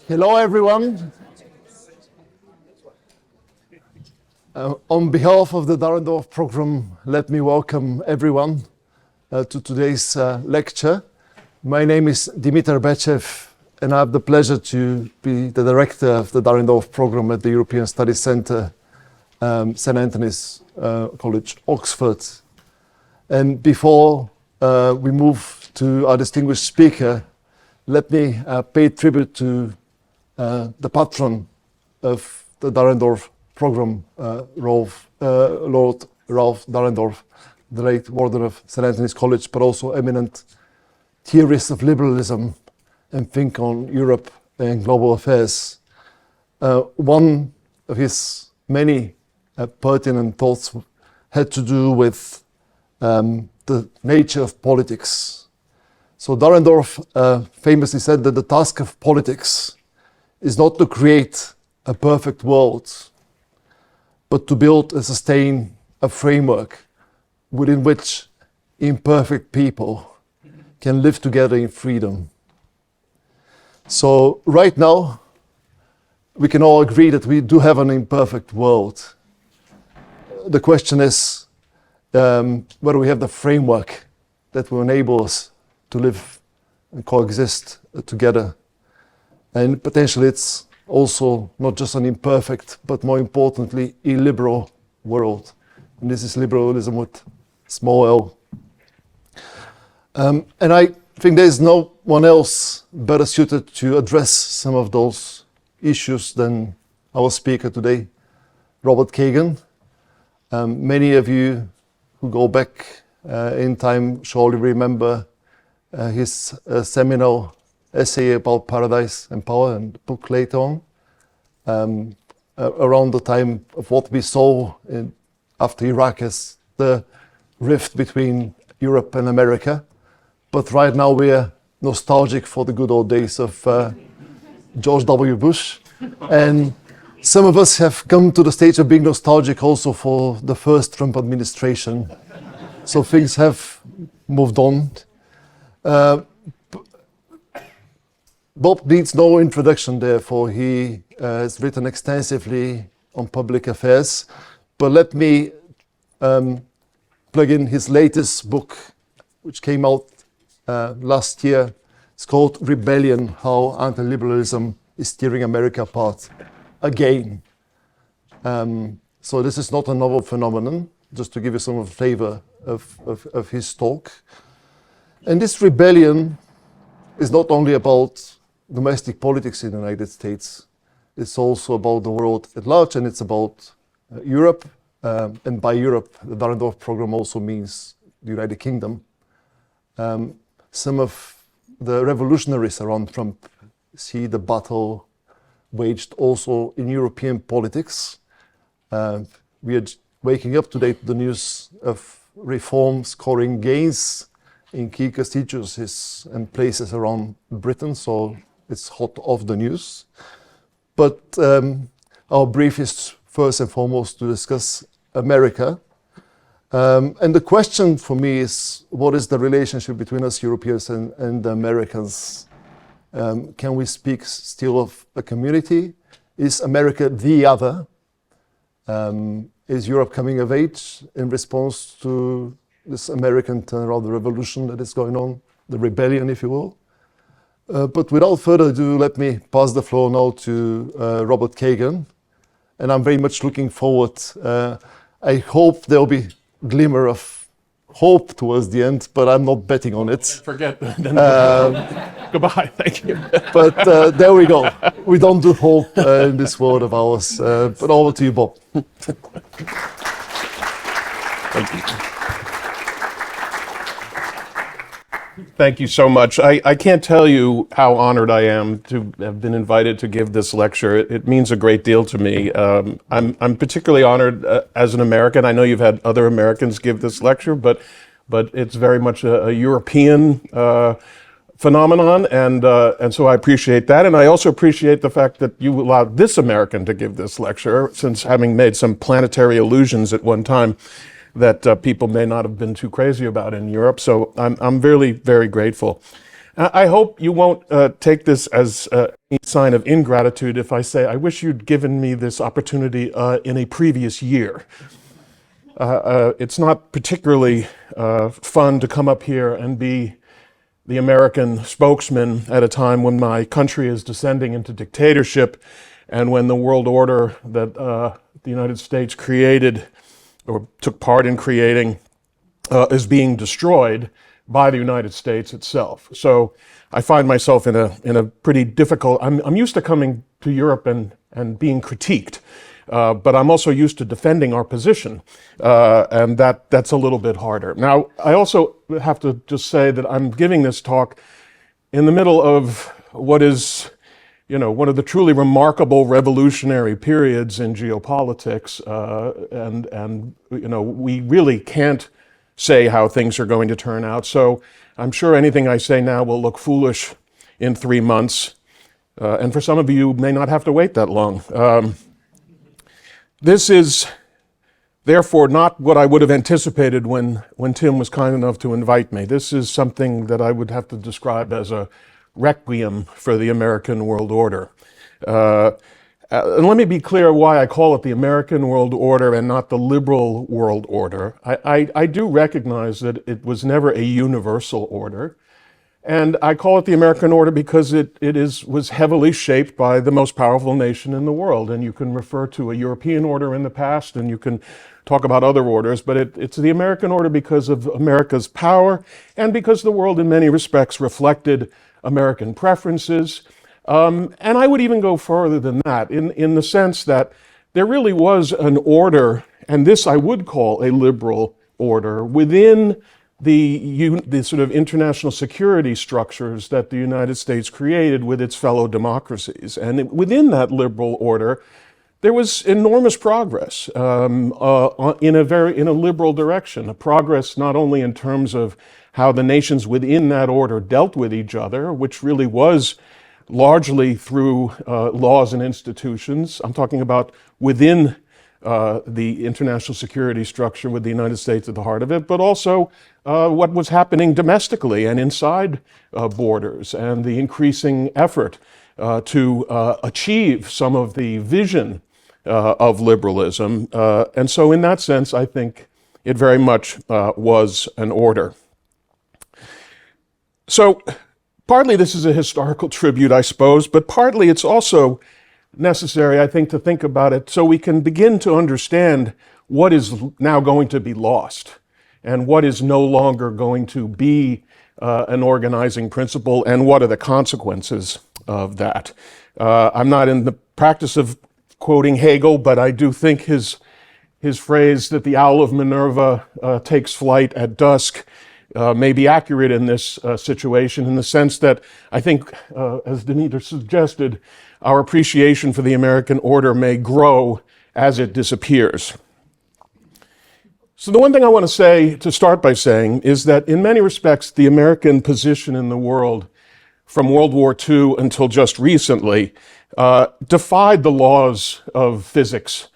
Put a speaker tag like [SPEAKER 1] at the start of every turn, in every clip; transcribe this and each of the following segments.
[SPEAKER 1] Hello, everyone. On behalf of the Dahrendorf program, let me welcome everyone to today's lecture. My name is Dimitar Bechev, and I have the pleasure to be the director of the Dahrendorf program at the European Studies Centre, St. Antony's College, Oxford. And before we move to our distinguished speaker, let me pay tribute to the patron of the Dahrendorf program, Lord Ralph Dahrendorf, the late warden of St. Antony's College, but also eminent theorist of liberalism and think on Europe and global affairs. One of his many pertinent thoughts had to do with the nature of politics. So Dahrendorf famously said that the task of politics is not to create a perfect world, but to build and sustain a framework within which imperfect people can live together in freedom. So right now, we can all agree that we do have an imperfect world. The question is whether we have the framework that will enable us to live and coexist together. And potentially it's also not just an imperfect, but more importantly, illiberal world. And this is liberalism with small l. And I think there's no one else better suited to address some of those issues than our speaker today, Robert Kagan. Many of you who go back in time surely remember his seminal essay about paradise and power, and book later on, around the time of what we saw after Iraq as the rift between Europe and America. But right now we're nostalgic for the good old days of George W. Bush. And some of us have come to the stage of being nostalgic also for the first Trump administration. So things have moved on. Bob needs no introduction, therefore. He has written extensively on public affairs. But let me plug in his latest book, which came out last year. It's called Rebellion: How Antiliberalism is Tearing America Apart Again. So this is not a novel phenomenon, just to give you some of the flavor of his talk. And this rebellion is not only about domestic politics in the United States, it's also about the world at large, and it's about Europe. And by Europe, the Dahrendorf program also means the United Kingdom. Some of the revolutionaries around Trump see the battle waged also in European politics. We are waking up today to the news of reform scoring gains in key constituencies and places around Britain, so it's hot off the news. But our brief is first and foremost to discuss America. And the question for me is, what is the relationship between us Europeans and the Americans? Can we speak still of a community? Is America the other? Is Europe coming of age in response to this American turnaround, the revolution that is going on, the rebellion, if you will? But without further ado, let me pass the floor now to Robert Kagan. And I'm very much looking forward. I hope there'll be a glimmer of hope towards the end, but I'm not betting on it.
[SPEAKER 2] Forget. Goodbye. Thank you.
[SPEAKER 1] But there we go. We don't do hope in this world of ours. But over to you, Bob.
[SPEAKER 2] Thank you. Thank you so much. I can't tell you how honored I am to have been invited to give this lecture. It means a great deal to me. I'm particularly honored as an American. I know you've had other Americans give this lecture, but it's very much a European phenomenon, and so I appreciate that. And I also appreciate the fact that you allowed this American to give this lecture, since having made some planetary illusions at one time that people may not have been too crazy about in Europe. So I'm really very grateful. I hope you won't take this as a sign of ingratitude if I say, I wish you'd given me this opportunity in a previous year. It's not particularly fun to come up here and be the American spokesman at a time when my country is descending into dictatorship and when the world order that the United States created or took part in creating is being destroyed by the United States itself. So I find myself in a pretty difficult, I'm used to coming to Europe and being critiqued, but I'm also used to defending our position, and that's a little bit harder. Now, I also have to just say that I'm giving this talk in the middle of what is, one of the truly remarkable revolutionary periods in geopolitics, and we really can't say how things are going to turn out. So I'm sure anything I say now will look foolish in 3 months. And for some of you may not have to wait that long. This is therefore not what I would have anticipated when Tim was kind enough to invite me. This is something that I would have to describe as a requiem for the American world order. And let me be clear why I call it the American world order and not the liberal world order. I do recognize that it was never a universal order. And I call it the American order because it was heavily shaped by the most powerful nation in the world. And you can refer to a European order in the past, and you can talk about other orders, but it's the American order because of America's power and because the world in many respects reflected American preferences. And I would even go further than that in the sense that there really was an order, and this I would call a liberal order, within the sort of international security structures that the United States created with its fellow democracies. And within that liberal order, there was enormous progress in a liberal direction, a progress not only in terms of how the nations within that order dealt with each other, which really was largely through laws and institutions. I'm talking about within the international security structure with the United States at the heart of it, but also what was happening domestically and inside borders, and the increasing effort to achieve some of the vision of liberalism. And so in that sense, I think it very much was an order. So partly this is a historical tribute, I suppose, but partly it's also necessary, I think, to think about it so we can begin to understand what is now going to be lost and what is no longer going to be an organizing principle and what are the consequences of that. I'm not in the practice of quoting Hegel, but I do think his phrase that the owl of Minerva takes flight at dusk may be accurate in this situation, in the sense that I think, as Dimitar suggested, our appreciation for the American order may grow as it disappears. So the one thing I want to say, to start by saying, is that in many respects, the American position in the world from World War II until just recently defied the laws of physics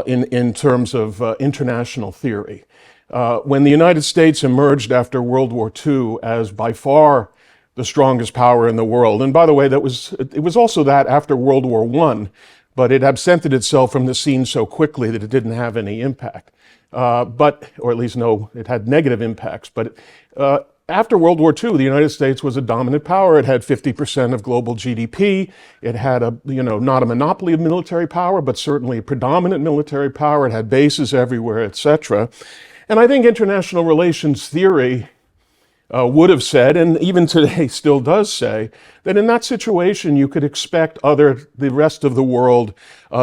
[SPEAKER 2] in terms of international theory. When the United States emerged after World War II as by far the strongest power in the world, and by the way, it was also that after World War I, but it absented itself from the scene so quickly that it didn't have any impact. Or at least it had negative impacts. But after World War II, the United States was a dominant power. It had 50% of global GDP. It had not a monopoly of military power, but certainly a predominant military power. It had bases everywhere, etc. And I think international relations theory would have said, and even today still does say, that in that situation you could expect the rest of the world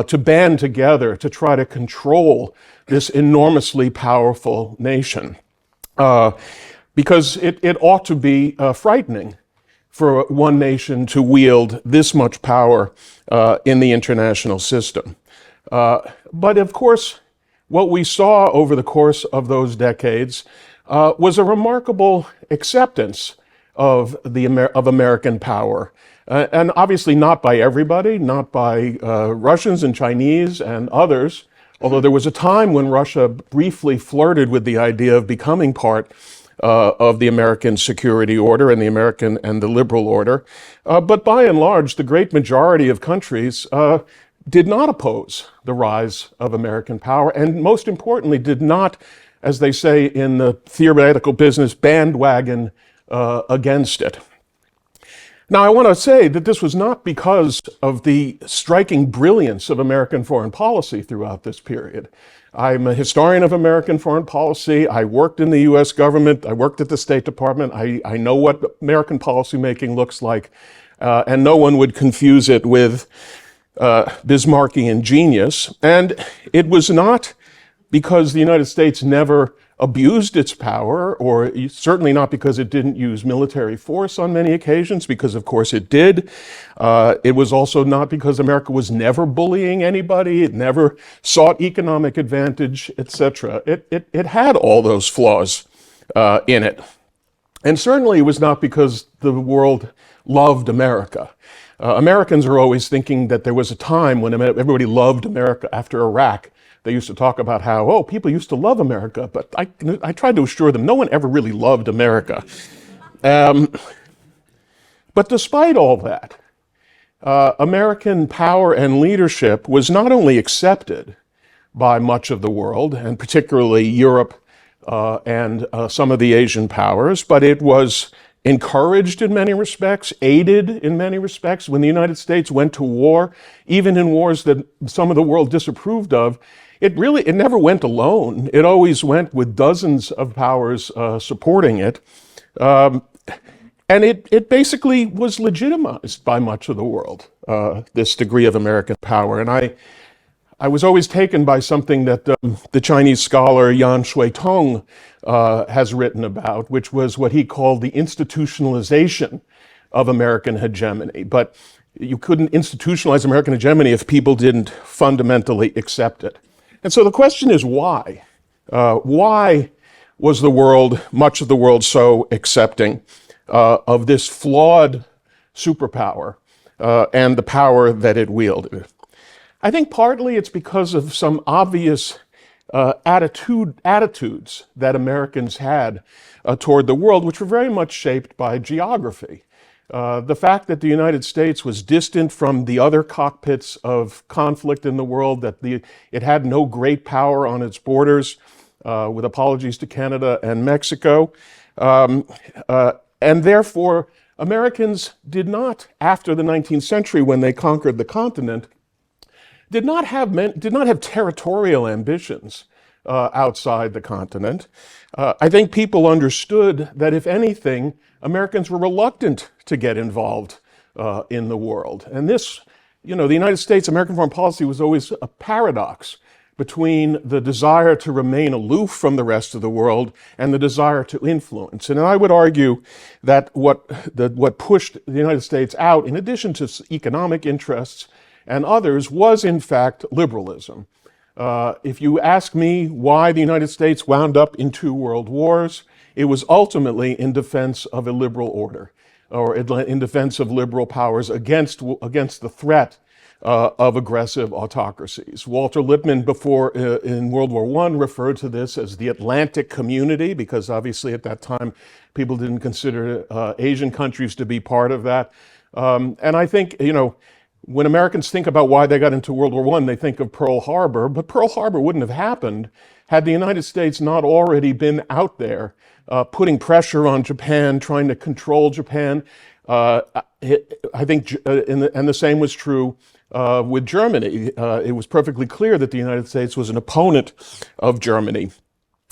[SPEAKER 2] to band together to try to control this enormously powerful nation. Because it ought to be frightening for one nation to wield this much power in the international system. But of course, what we saw over the course of those decades was a remarkable acceptance of American power. And obviously not by everybody, not by Russians and Chinese and others, although there was a time when Russia briefly flirted with the idea of becoming part of the American security order and the American and the liberal order. But by and large, the great majority of countries did not oppose the rise of American power, and most importantly, did not, as they say in the theoretical business, bandwagon against it. Now, I want to say that this was not because of the striking brilliance of American foreign policy throughout this period. I'm a historian of American foreign policy. I worked in the US government. I worked at the State Department. I know what American policymaking looks like, and no one would confuse it with Bismarckian genius. And it was not because the United States never abused its power, or certainly not because it didn't use military force on many occasions, because of course it did. It was also not because America was never bullying anybody, it never sought economic advantage, etc. It had all those flaws in it. And certainly it was not because the world loved America. Americans are always thinking that there was a time when everybody loved America after Iraq. They used to talk about how, oh, people used to love America, but I tried to assure them no one ever really loved America. But despite all that, American power and leadership was not only accepted by much of the world, and particularly Europe and some of the Asian powers, but it was encouraged in many respects, aided in many respects. When the United States went to war, even in wars that some of the world disapproved of, it never went alone. It always went with dozens of powers supporting it. And it basically was legitimized by much of the world, this degree of American power. And I was always taken by something that the Chinese scholar Yan Shui-tong has written about, which was what he called the institutionalization of American hegemony. But you couldn't institutionalize American hegemony if people didn't fundamentally accept it. And so the question is why? Why was much of the world so accepting of this flawed superpower and the power that it wielded? I think partly it's because of some obvious attitudes that Americans had toward the world, which were very much shaped by geography. The fact that the United States was distant from the other cockpits of conflict in the world, that it had no great power on its borders, with apologies to Canada and Mexico. And therefore, Americans did not, after the 19th century when they conquered the continent, did not have territorial ambitions outside the continent. I think people understood that, if anything, Americans were reluctant to get involved in the world. And this, the United States, American foreign policy was always a paradox between the desire to remain aloof from the rest of the world and the desire to influence. And I would argue that what pushed the United States out, in addition to economic interests and others, was in fact liberalism. If you ask me why the United States wound up in 2 world wars, it was ultimately in defense of a liberal order, or in defense of liberal powers against the threat of aggressive autocracies. Walter Lippmann, before in World War I, referred to this as the Atlantic community, because obviously at that time people didn't consider Asian countries to be part of that. And I think, when Americans think about why they got into World War I, they think of Pearl Harbor, but Pearl Harbor wouldn't have happened had the United States not already been out there putting pressure on Japan, trying to control Japan. I think, and the same was true with Germany. It was perfectly clear that the United States was an opponent of Germany.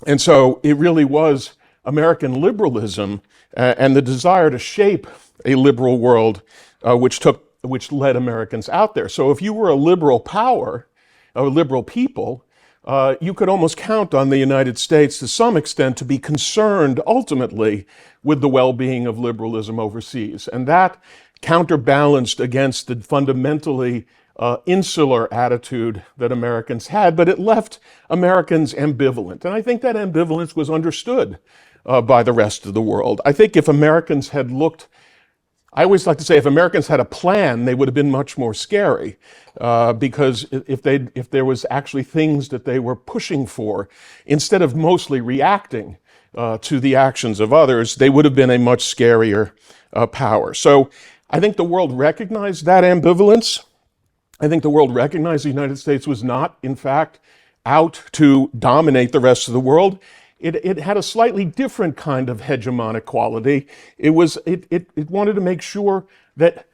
[SPEAKER 2] And so it really was American liberalism and the desire to shape a liberal world which led Americans out there. So if you were a liberal power, a liberal people, you could almost count on the United States to some extent to be concerned ultimately with the well-being of liberalism overseas. And that counterbalanced against the fundamentally insular attitude that Americans had, but it left Americans ambivalent. And I think that ambivalence was understood by the rest of the world. I think if Americans had looked, I always like to say, if Americans had a plan, they would have been much more scary, because if there was actually things that they were pushing for, instead of mostly reacting to the actions of others, they would have been a much scarier power. So I think the world recognized that ambivalence. I think the world recognized the United States was not, in fact, out to dominate the rest of the world. It had a slightly different kind of hegemonic quality. It wanted to make sure that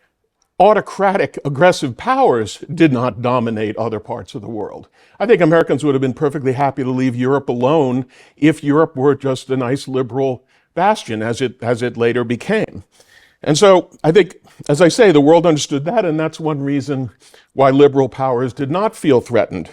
[SPEAKER 2] autocratic, aggressive powers did not dominate other parts of the world. I think Americans would have been perfectly happy to leave Europe alone if Europe were just a nice liberal bastion, as it later became. And so I think, as I say, the world understood that, and that's one reason why liberal powers did not feel threatened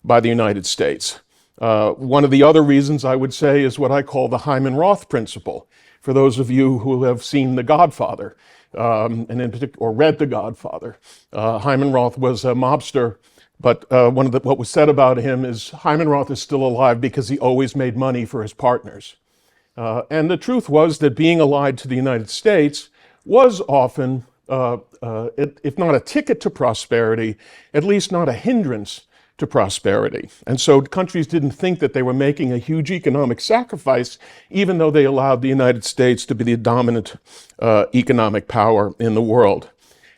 [SPEAKER 2] by the United States. One of the other reasons, I would say, is what I call the Hyman Roth principle. For those of you who have seen The Godfather, and in particular, or read The Godfather, Hyman Roth was a mobster, but what was said about him is Hyman Roth is still alive because he always made money for his partners. And the truth was that being allied to the United States was often, if not a ticket to prosperity, at least not a hindrance to prosperity. And so countries didn't think that they were making a huge economic sacrifice, even though they allowed the United States to be the dominant economic power in the world.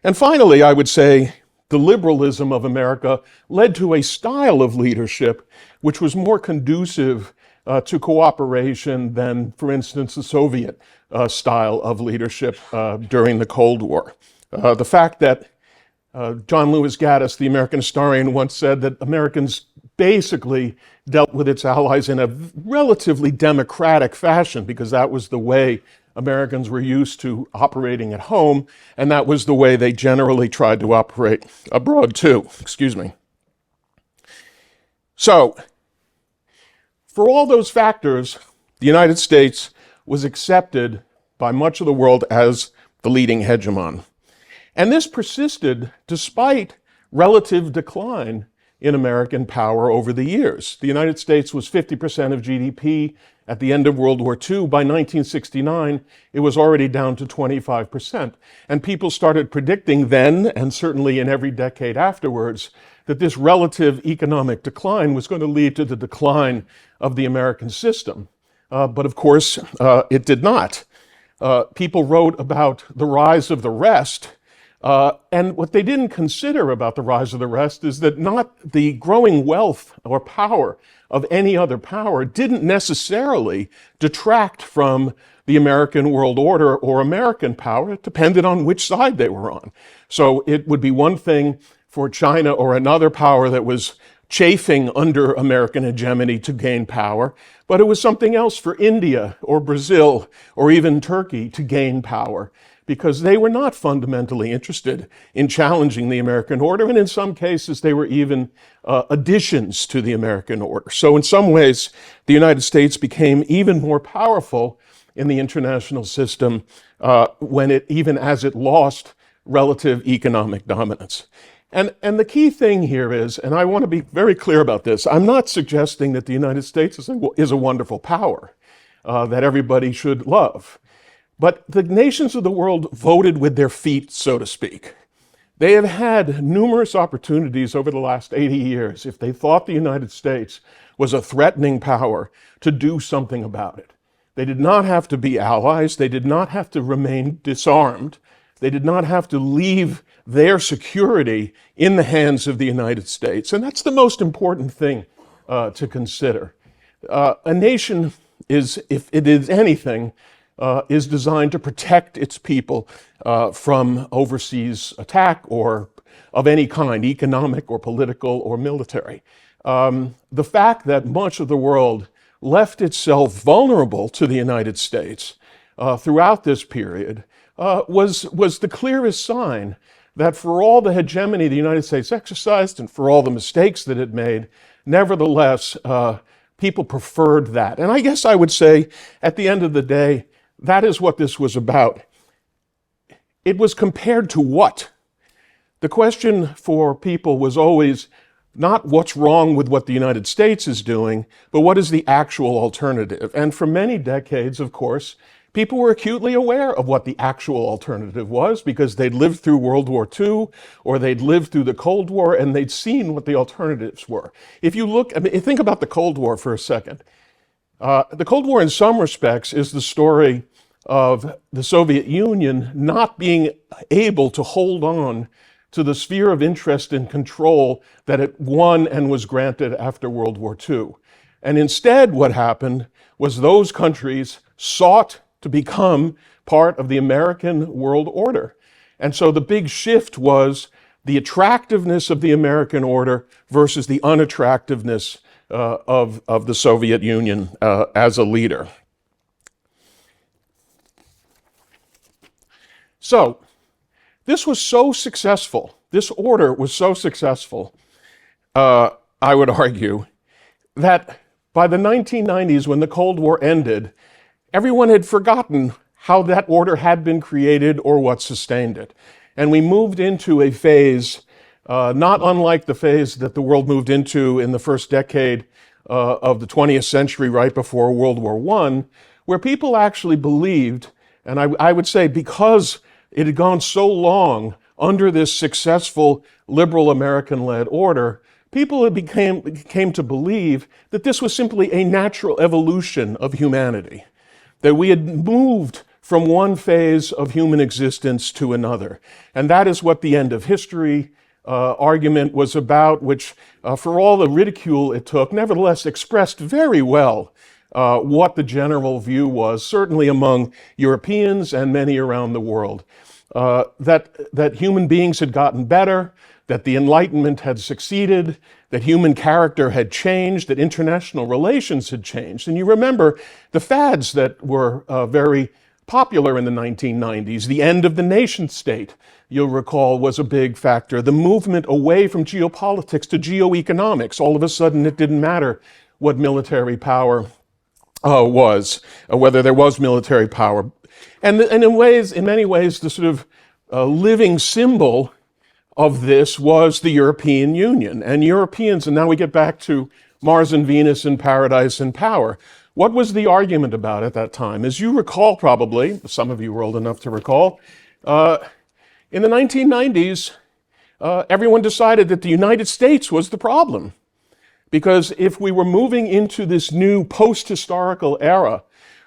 [SPEAKER 2] And finally, I would say the liberalism of America led to a style of leadership which was more conducive to cooperation than, for instance, the Soviet style of leadership during the Cold War. The fact that John Lewis Gaddis, the American historian, once said that Americans basically dealt with its allies in a relatively democratic fashion because that was the way Americans were used to operating at home, and that was the way they generally tried to operate abroad too. Excuse me. So, for all those factors, the United States was accepted by much of the world as the leading hegemon. And this persisted despite relative decline in American power over the years. The United States was 50% of GDP at the end of World War II. By 1969, it was already down to 25%. And people started predicting then, and certainly in every decade afterwards, that this relative economic decline was going to lead to the decline of the American system. But of course, it did not. People wrote about the rise of the rest. And what they didn't consider about the rise of the rest is that not the growing wealth or power of any other power didn't necessarily detract from the American world order or American power. It depended on which side they were on. So it would be one thing for China or another power that was chafing under American hegemony to gain power, but it was something else for India or Brazil or even Turkey to gain power, because they were not fundamentally interested in challenging the American order, and in some cases they were even additions to the American order. So in some ways, the United States became even more powerful in the international system even as it lost relative economic dominance. And the key thing here is, and I want to be very clear about this, I'm not suggesting that the United States is a wonderful power that everybody should love. But the nations of the world voted with their feet, so to speak. They have had numerous opportunities over the last 80 years, if they thought the United States was a threatening power, to do something about it. They did not have to be allies. They did not have to remain disarmed. They did not have to leave their security in the hands of the United States. And that's the most important thing to consider. A nation is, if it is anything, is designed to protect its people from overseas attack or of any kind, economic or political or military. The fact that much of the world left itself vulnerable to the United States throughout this period was the clearest sign that for all the hegemony the United States exercised and for all the mistakes that it made, nevertheless, people preferred that. And I guess I would say, at the end of the day, that is what this was about. It was compared to what? The question for people was always not what's wrong with what the United States is doing, but what is the actual alternative? And for many decades, of course, people were acutely aware of what the actual alternative was because they'd lived through World War II or they'd lived through the Cold War and they'd seen what the alternatives were. If you look, think about the Cold War for a second. The Cold War, in some respects, is the story of the Soviet Union not being able to hold on to the sphere of interest and control that it won and was granted after World War II. And instead, what happened was those countries sought to become part of the American world order. And so the big shift was the attractiveness of the American order versus the unattractiveness of the Soviet Union as a leader. So, this was so successful, this order was so successful, I would argue, that by the 1990s, when the Cold War ended, everyone had forgotten how that order had been created or what sustained it. And we moved into a phase not unlike the phase that the world moved into in the first decade of the 20th century, right before World War I, where people actually believed, and I would say because it had gone so long under this successful liberal American-led order, people came to believe that this was simply a natural evolution of humanity, that we had moved from one phase of human existence to another. And that is what the end of history argument was about, which, for all the ridicule it took, nevertheless expressed very well what the general view was, certainly among Europeans and many around the world, that human beings had gotten better, that the Enlightenment had succeeded, that human character had changed, that international relations had changed. And you remember the fads that were very popular in the 1990s. The end of the nation state, you'll recall, was a big factor. The movement away from geopolitics to geoeconomics. All of a sudden, it didn't matter what military power was, whether there was military power. And in many ways, the sort of living symbol of this was the European Union. And Europeans, and now we get back to Mars and Venus and Paradise and Power. What was the argument about at that time? As you recall, probably, some of you were old enough to recall, in the 1990s, everyone decided that the United States was the problem. Because if we were moving into this new post-historical era,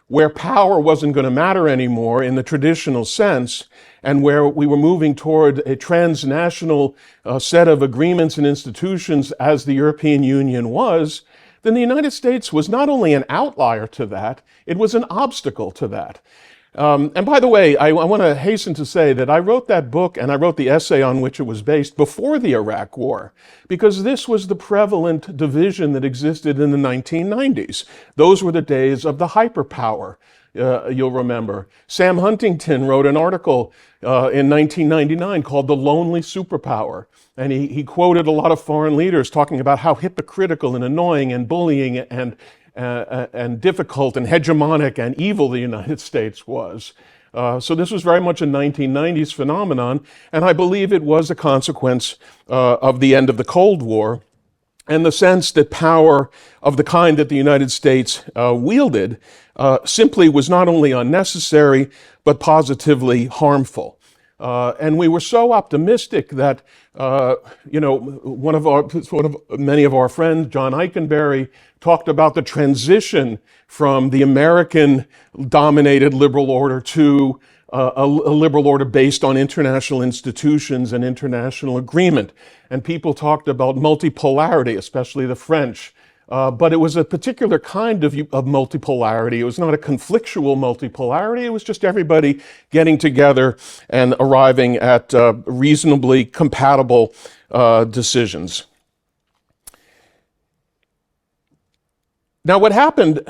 [SPEAKER 2] where power wasn't going to matter anymore in the traditional sense, and where we were moving toward a transnational set of agreements and institutions as the European Union was, then the United States was not only an outlier to that, it was an obstacle to that. And by the way, I want to hasten to say that I wrote that book and I wrote the essay on which it was based before the Iraq War, because this was the prevalent division that existed in the 1990s. Those were the days of the hyperpower, you'll remember. Sam Huntington wrote an article in 1999 called The Lonely Superpower. And he quoted a lot of foreign leaders talking about how hypocritical and annoying and bullying and difficult and hegemonic and evil the United States was. So this was very much a 1990s phenomenon, and I believe it was a consequence of the end of the Cold War and the sense that power of the kind that the United States wielded simply was not only unnecessary, but positively harmful. And we were so optimistic that, many of our friends, John Eikenberry, talked about the transition from the American-dominated liberal order to a liberal order based on international institutions and international agreement. And people talked about multipolarity, especially the French. But it was a particular kind of multipolarity. It was not a conflictual multipolarity. It was just everybody getting together and arriving at reasonably compatible decisions. Now, what happened,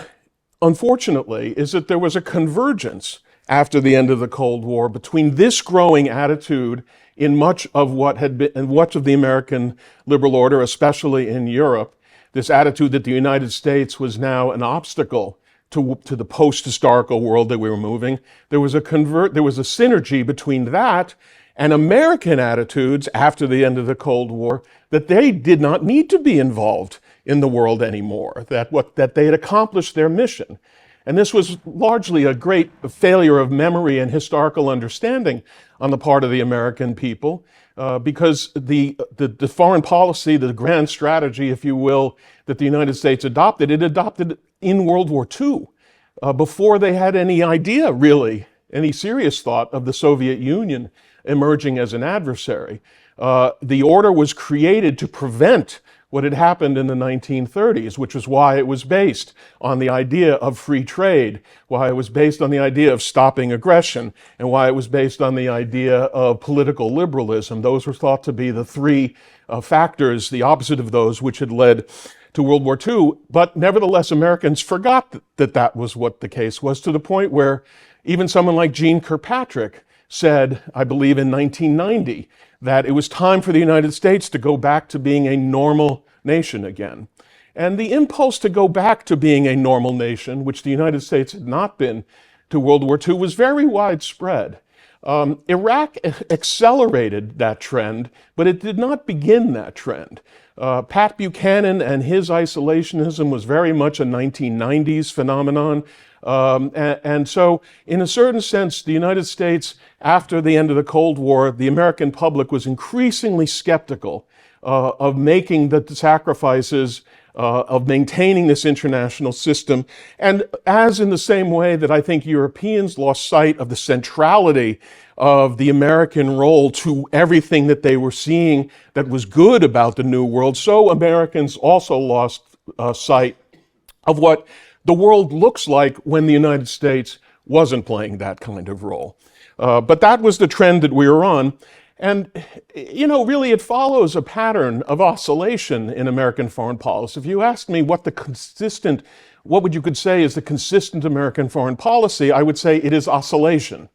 [SPEAKER 2] unfortunately, is that there was a convergence after the end of the Cold War between this growing attitude in much of the American liberal order, especially in Europe, this attitude that the United States was now an obstacle to the post-historical world that we were moving. There was a synergy between that and American attitudes after the end of the Cold War that they did not need to be involved in the world anymore, that they had accomplished their mission. And this was largely a great failure of memory and historical understanding on the part of the American people, because the foreign policy, the grand strategy, if you will, that the United States adopted, it adopted in World War II, before they had any idea, really, any serious thought of the Soviet Union emerging as an adversary. The order was created to prevent what had happened in the 1930s, which is why it was based on the idea of free trade, why it was based on the idea of stopping aggression, and why it was based on the idea of political liberalism. Those were thought to be the three factors, the opposite of those, which had led to World War II. But nevertheless, Americans forgot that that was what the case was, to the point where even someone like Jeane Kirkpatrick said, I believe in 1990, that it was time for the United States to go back to being a normal nation again. And the impulse to go back to being a normal nation, which the United States had not been to World War II, was very widespread. Iraq accelerated that trend, but it did not begin that trend. Pat Buchanan and his isolationism was very much a 1990s phenomenon. And so, in a certain sense, the United States, after the end of the Cold War, the American public was increasingly skeptical of making the sacrifices of maintaining this international system. And as in the same way that I think Europeans lost sight of the centrality of the American role to everything that they were seeing that was good about the New World, so Americans also lost sight of what the world looks like when the United States wasn't playing that kind of role. But that was the trend that we were on. And, you know, really it follows a pattern of oscillation in American foreign policy. If you asked me what would you could say is the consistent American foreign policy, I would say it is oscillation.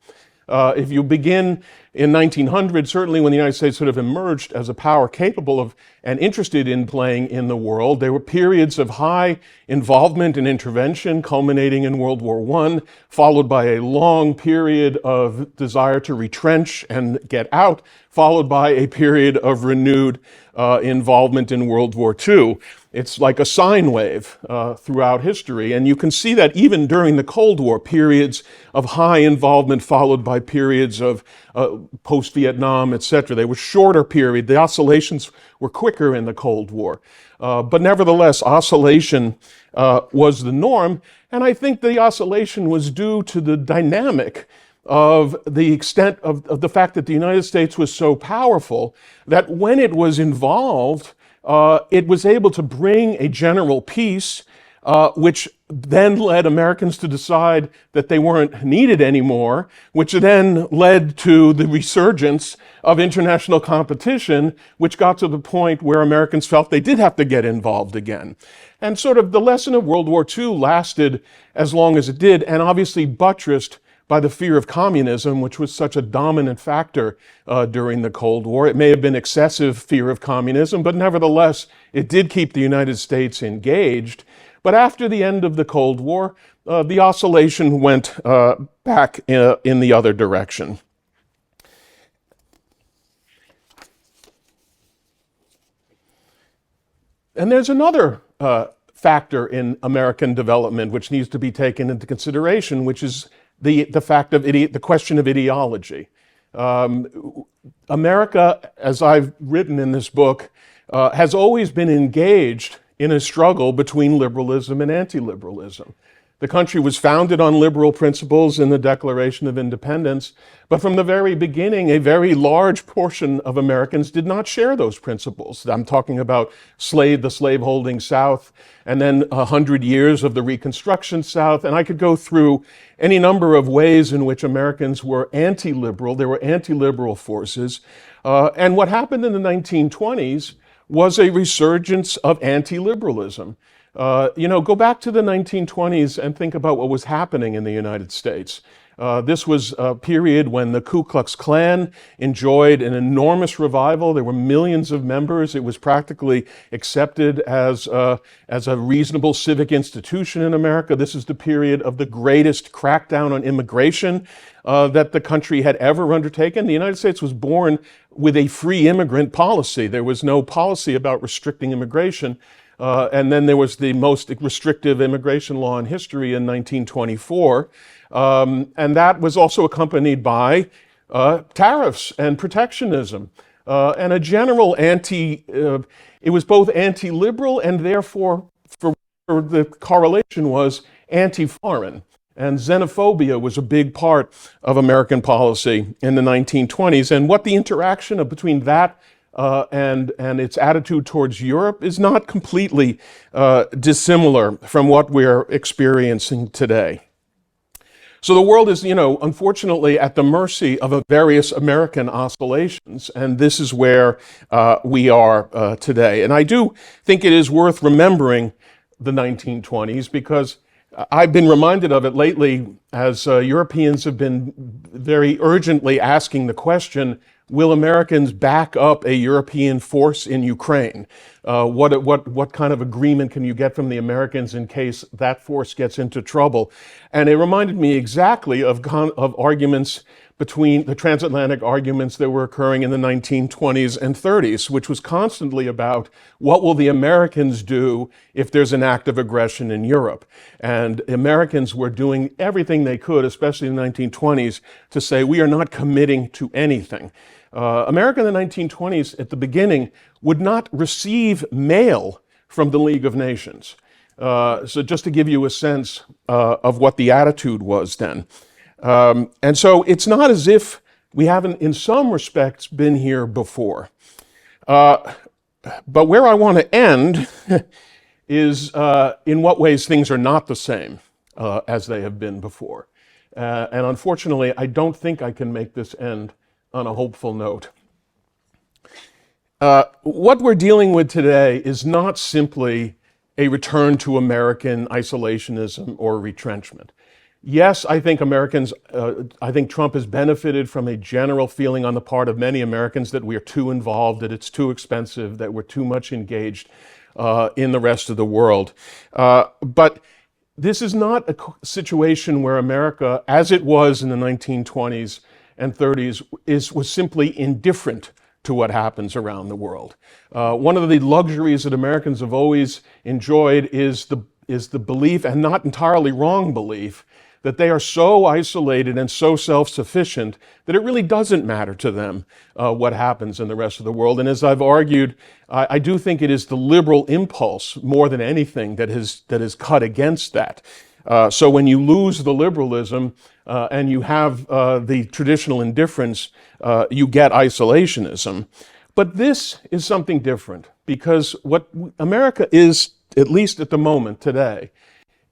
[SPEAKER 2] If you begin in 1900, certainly when the United States sort of emerged as a power capable of and interested in playing in the world, there were periods of high involvement and intervention culminating in World War I, followed by a long period of desire to retrench and get out, followed by a period of renewed involvement in World War II. It's like a sine wave throughout history, and you can see that even during the Cold War, periods of high involvement followed by periods of post-Vietnam, etc. They were shorter periods. The oscillations were quicker in the Cold War. But nevertheless, oscillation was the norm, and I think the oscillation was due to the dynamic of the extent of the fact that the United States was so powerful that when it was involved, it was able to bring a general peace, which then led Americans to decide that they weren't needed anymore, which then led to the resurgence of international competition, which got to the point where Americans felt they did have to get involved again. And sort of the lesson of World War II lasted as long as it did, and obviously buttressed by the fear of communism, which was such a dominant factor during the Cold War. It may have been excessive fear of communism, but nevertheless, it did keep the United States engaged. But after the end of the Cold War, the oscillation went back in the other direction. And there's another factor in American development which needs to be taken into consideration, which is the fact of the question of ideology. America, as I've written in this book, has always been engaged in a struggle between liberalism and anti-liberalism. The country was founded on liberal principles in the Declaration of Independence, but from the very beginning, a very large portion of Americans did not share those principles. I'm talking about the slave-holding South, and then 100 years of the Reconstruction South, and I could go through any number of ways in which Americans were anti-liberal. There were anti-liberal forces, and what happened in the 1920s was a resurgence of anti-liberalism. Go back to the 1920s and think about what was happening in the United States. This was a period when the Ku Klux Klan enjoyed an enormous revival. There were millions of members. It was practically accepted as a reasonable civic institution in America. This is the period of the greatest crackdown on immigration that the country had ever undertaken. The United States was born with a free immigrant policy. There was no policy about restricting immigration. And then there was the most restrictive immigration law in history in 1924. And that was also accompanied by tariffs and protectionism and a general it was both anti-liberal and therefore, for the correlation was anti-foreign. And xenophobia was a big part of American policy in the 1920s. And what the interaction between that and its attitude towards Europe is not completely dissimilar from what we're experiencing today. So the world is, unfortunately at the mercy of various American oscillations, and this is where we are today. And I do think it is worth remembering the 1920s because I've been reminded of it lately as Europeans have been very urgently asking the question, will Americans back up a European force in Ukraine? What kind of agreement can you get from the Americans in case that force gets into trouble? And it reminded me exactly of arguments between the transatlantic arguments that were occurring in the 1920s and 30s, which was constantly about what will the Americans do if there's an act of aggression in Europe. And Americans were doing everything they could, especially in the 1920s, to say we are not committing to anything. America in the 1920s, at the beginning, would not receive mail from the League of Nations. So just to give you a sense of what the attitude was then. And so it's not as if we haven't, in some respects, been here before. But where I want to end is in what ways things are not the same as they have been before. And unfortunately, I don't think I can make this end on a hopeful note. What we're dealing with today is not simply a return to American isolationism or retrenchment. Yes, I think I think Trump has benefited from a general feeling on the part of many Americans that we are too involved, that it's too expensive, that we're too much engaged in the rest of the world. But this is not a situation where America, as it was in the 1920s and 30s, was simply indifferent to what happens around the world. One of the luxuries that Americans have always enjoyed is the belief, and not entirely wrong belief, that they are so isolated and so self-sufficient that it really doesn't matter to them what happens in the rest of the world. And as I've argued, I do think it is the liberal impulse more than anything that has cut against that. So when you lose the liberalism and you have the traditional indifference, you get isolationism. But this is something different because what America is, at least at the moment today,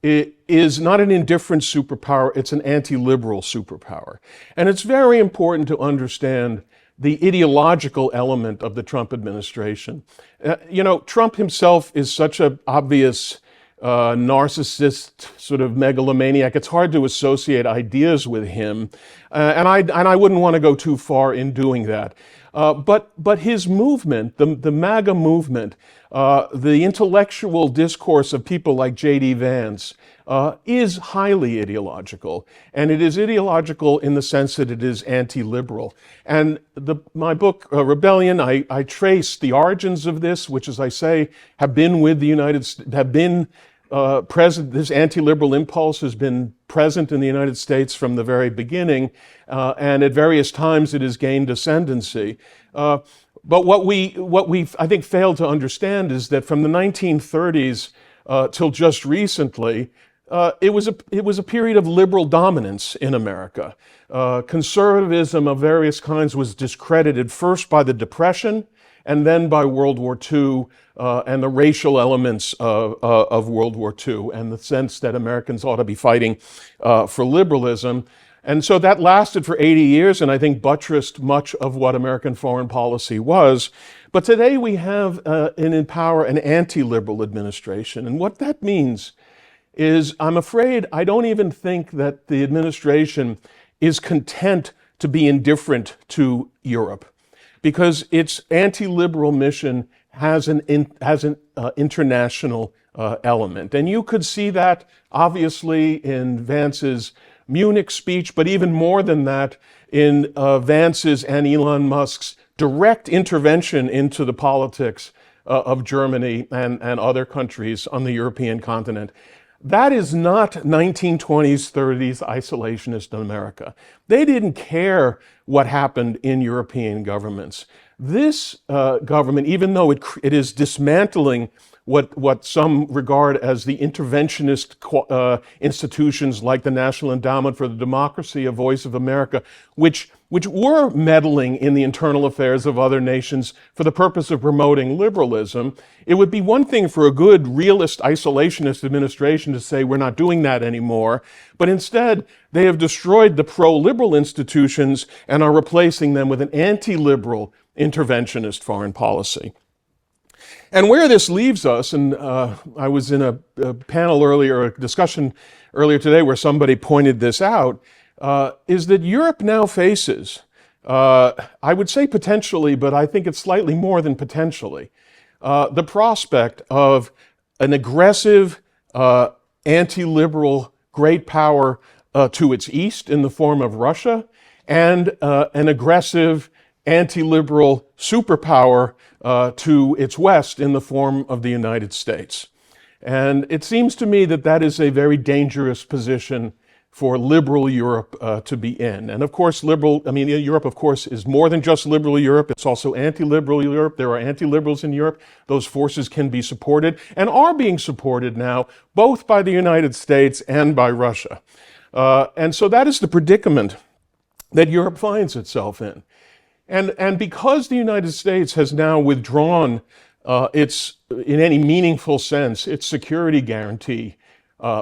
[SPEAKER 2] it is not an indifferent superpower, it's an anti-liberal superpower. And it's very important to understand the ideological element of the Trump administration. Trump himself is such an obvious narcissist, sort of megalomaniac. It's hard to associate ideas with him, and I wouldn't want to go too far in doing that. But his movement, the MAGA movement, the intellectual discourse of people like J.D. Vance is highly ideological. And it is ideological in the sense that it is anti-liberal. And my book, Rebellion, I trace the origins of this, which, as I say, have been with the United States, have been present. This anti-liberal impulse has been present in the United States from the very beginning, and at various times it has gained ascendancy. But what we I think failed to understand is that from the 1930s till just recently, it was a period of liberal dominance in America. Conservatism of various kinds was discredited first by the Depression and then by World War II and the racial elements of World War II and the sense that Americans ought to be fighting for liberalism. And so that lasted for 80 years and I think buttressed much of what American foreign policy was. But today we have in power an anti-liberal administration. And what that means is, I'm afraid, I don't even think that the administration is content to be indifferent to Europe, because its anti-liberal mission has an international element. And you could see that obviously in Vance's Munich speech, but even more than that in Vance's and Elon Musk's direct intervention into the politics of Germany and other countries on the European continent. That is not 1920s, 30s isolationist America. They didn't care what happened in European governments. This government, even though it is dismantling what some regard as the interventionist institutions like the National Endowment for the Democracy, A Voice of America, which were meddling in the internal affairs of other nations for the purpose of promoting liberalism. It would be one thing for a good realist isolationist administration to say we're not doing that anymore, but instead they have destroyed the pro-liberal institutions and are replacing them with an anti-liberal interventionist foreign policy. And where this leaves us, and I was in a panel earlier, a discussion earlier today where somebody pointed this out, is that Europe now faces, I would say potentially, but I think it's slightly more than potentially, the prospect of an aggressive, anti-liberal great power to its east in the form of Russia, and an aggressive, anti-liberal superpower to its west in the form of the United States. And it seems to me that that is a very dangerous position for liberal Europe to be in. And of course, Europe, of course, is more than just liberal Europe. It's also anti-liberal Europe. There are anti-liberals in Europe. Those forces can be supported and are being supported now, both by the United States and by Russia. And so that is the predicament that Europe finds itself in. And because the United States has now withdrawn in any meaningful sense, its security guarantee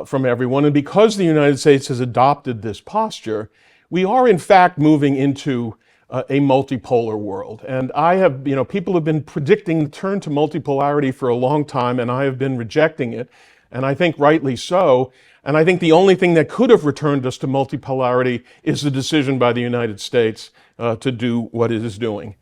[SPEAKER 2] from everyone, and because the United States has adopted this posture, we are in fact moving into a multipolar world. And people have been predicting the turn to multipolarity for a long time, and I have been rejecting it, and I think rightly so. And I think the only thing that could have returned us to multipolarity is the decision by the United States to do what it is doing.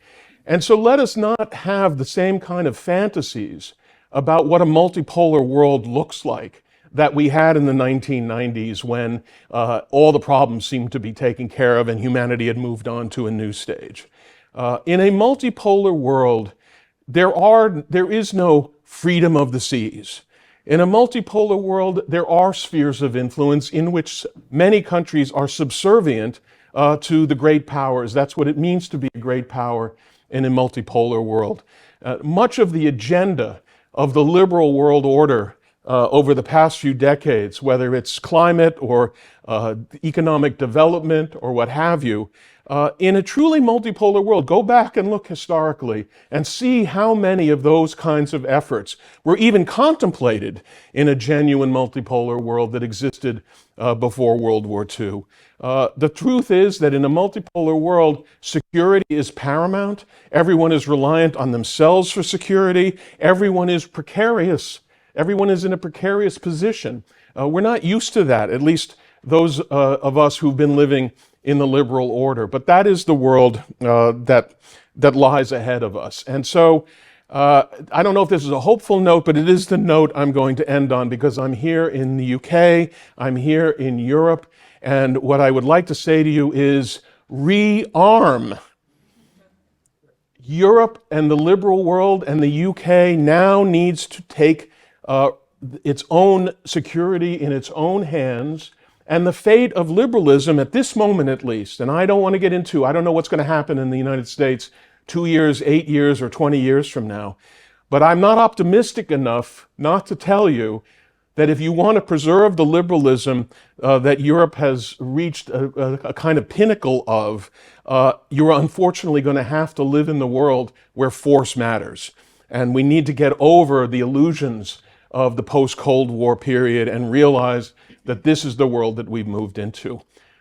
[SPEAKER 2] And so let us not have the same kind of fantasies about what a multipolar world looks like that we had in the 1990s when all the problems seemed to be taken care of and humanity had moved on to a new stage. In a multipolar world, there is no freedom of the seas. In a multipolar world, there are spheres of influence in which many countries are subservient to the great powers. That's what it means to be a great power in a multipolar world. Much of the agenda of the liberal world order over the past few decades, whether it's climate or economic development or what have you, in a truly multipolar world, go back and look historically and see how many of those kinds of efforts were even contemplated in a genuine multipolar world that existed before World War II. The truth is that in a multipolar world, security is paramount. Everyone is reliant on themselves for security. Everyone is precarious. Everyone is in a precarious position. We're not used to that, at least those of us who've been living in the liberal order. But that is the world that lies ahead of us. And so I don't know if this is a hopeful note, but it is the note I'm going to end on because I'm here in the UK, I'm here in Europe, and what I would like to say to you is rearm. Europe and the liberal world and the UK now needs to take its own security in its own hands, and the fate of liberalism at this moment at least, and I don't want to get into, I don't know what's going to happen in the United States 2 years, 8 years, or 20 years from now, but I'm not optimistic enough not to tell you that if you want to preserve the liberalism that Europe has reached a kind of pinnacle of, you're unfortunately going to have to live in the world where force matters. And we need to get over the illusions of the post-Cold War period and realize that this is the world that we've moved into.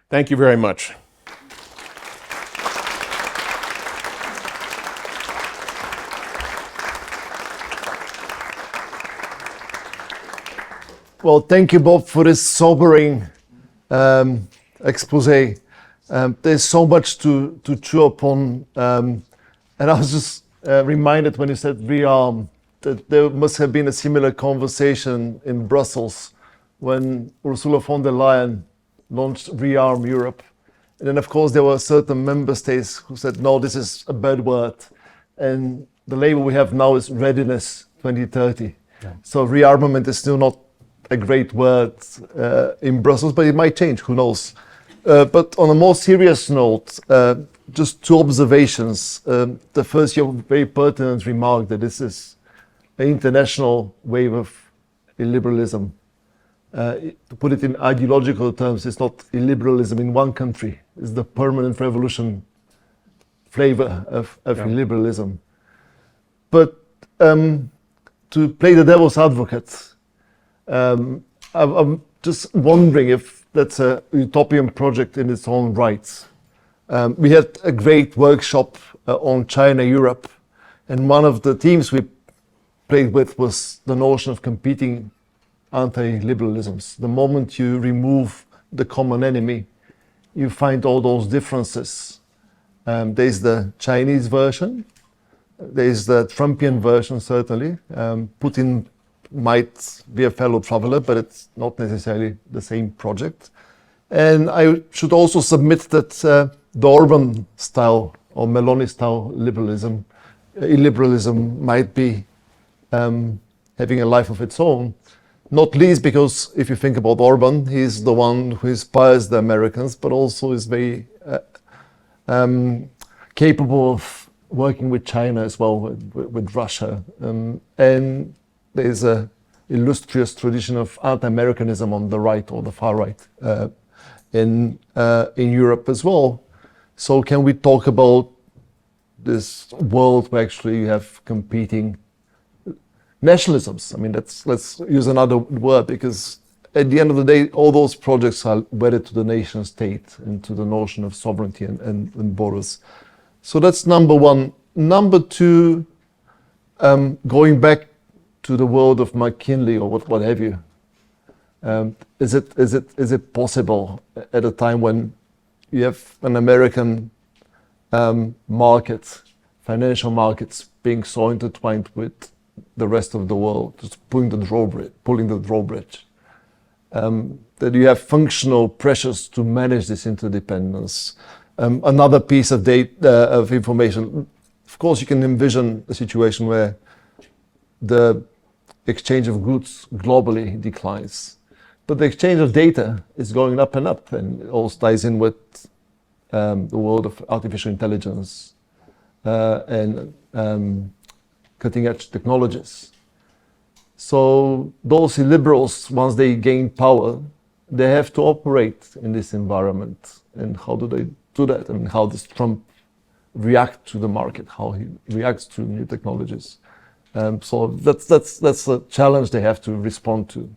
[SPEAKER 2] Thank you very much.
[SPEAKER 1] Well, thank you, Bob, for this sobering expose. There's so much to chew upon. And I was just reminded when you said rearm that there must have been a similar conversation in Brussels when Ursula von der Leyen launched Rearm Europe. And then, of course, there were certain member states who said, no, this is a bad word. And the label we have now is Readiness 2030. Yeah. So rearmament is still not a great word in Brussels, but it might change, who knows. But on a more serious note, just two observations. The first, your very pertinent remark that this is international wave of illiberalism. To put it in ideological terms, it's not illiberalism in one country. It's the permanent revolution flavor of illiberalism. But to play the devil's advocate, I'm just wondering if that's a utopian project in its own right. We had a great workshop on China-Europe, and one of the themes we played with was the notion of competing anti-liberalisms. The moment you remove the common enemy, you find all those differences. There's the Chinese version, there's the Trumpian version, certainly. Putin might be a fellow traveler, but it's not necessarily the same project. And I should also submit that the Orban style or Meloni style illiberalism might be having a life of its own. Not least because if you think about Orban, he's the one who inspires the Americans, but also is very capable of working with China as well, with Russia. And there's a illustrious tradition of anti-Americanism on the right or the far right in Europe as well. So can we talk about this world where actually you have competing nationalisms? I mean, let's use another word, because at the end of the day, all those projects are wedded to the nation state and to the notion of sovereignty and borders. So that's number one. Number two, going back to the world of McKinley or what have you, is it possible at a time when you have an American market, financial markets being so intertwined with the rest of the world, just pulling the drawbridge, that you have functional pressures to manage this interdependence? Another piece of data, of information, of course, you can envision a situation where the exchange of goods globally declines, but the exchange of data is going up and up, and it also ties in with the world of artificial intelligence and cutting-edge technologies. So those illiberals, once they gain power, they have to operate in this environment. And how do they do that? I mean, how does Trump react to the market? How he reacts to new technologies? So that's a challenge they have to respond to,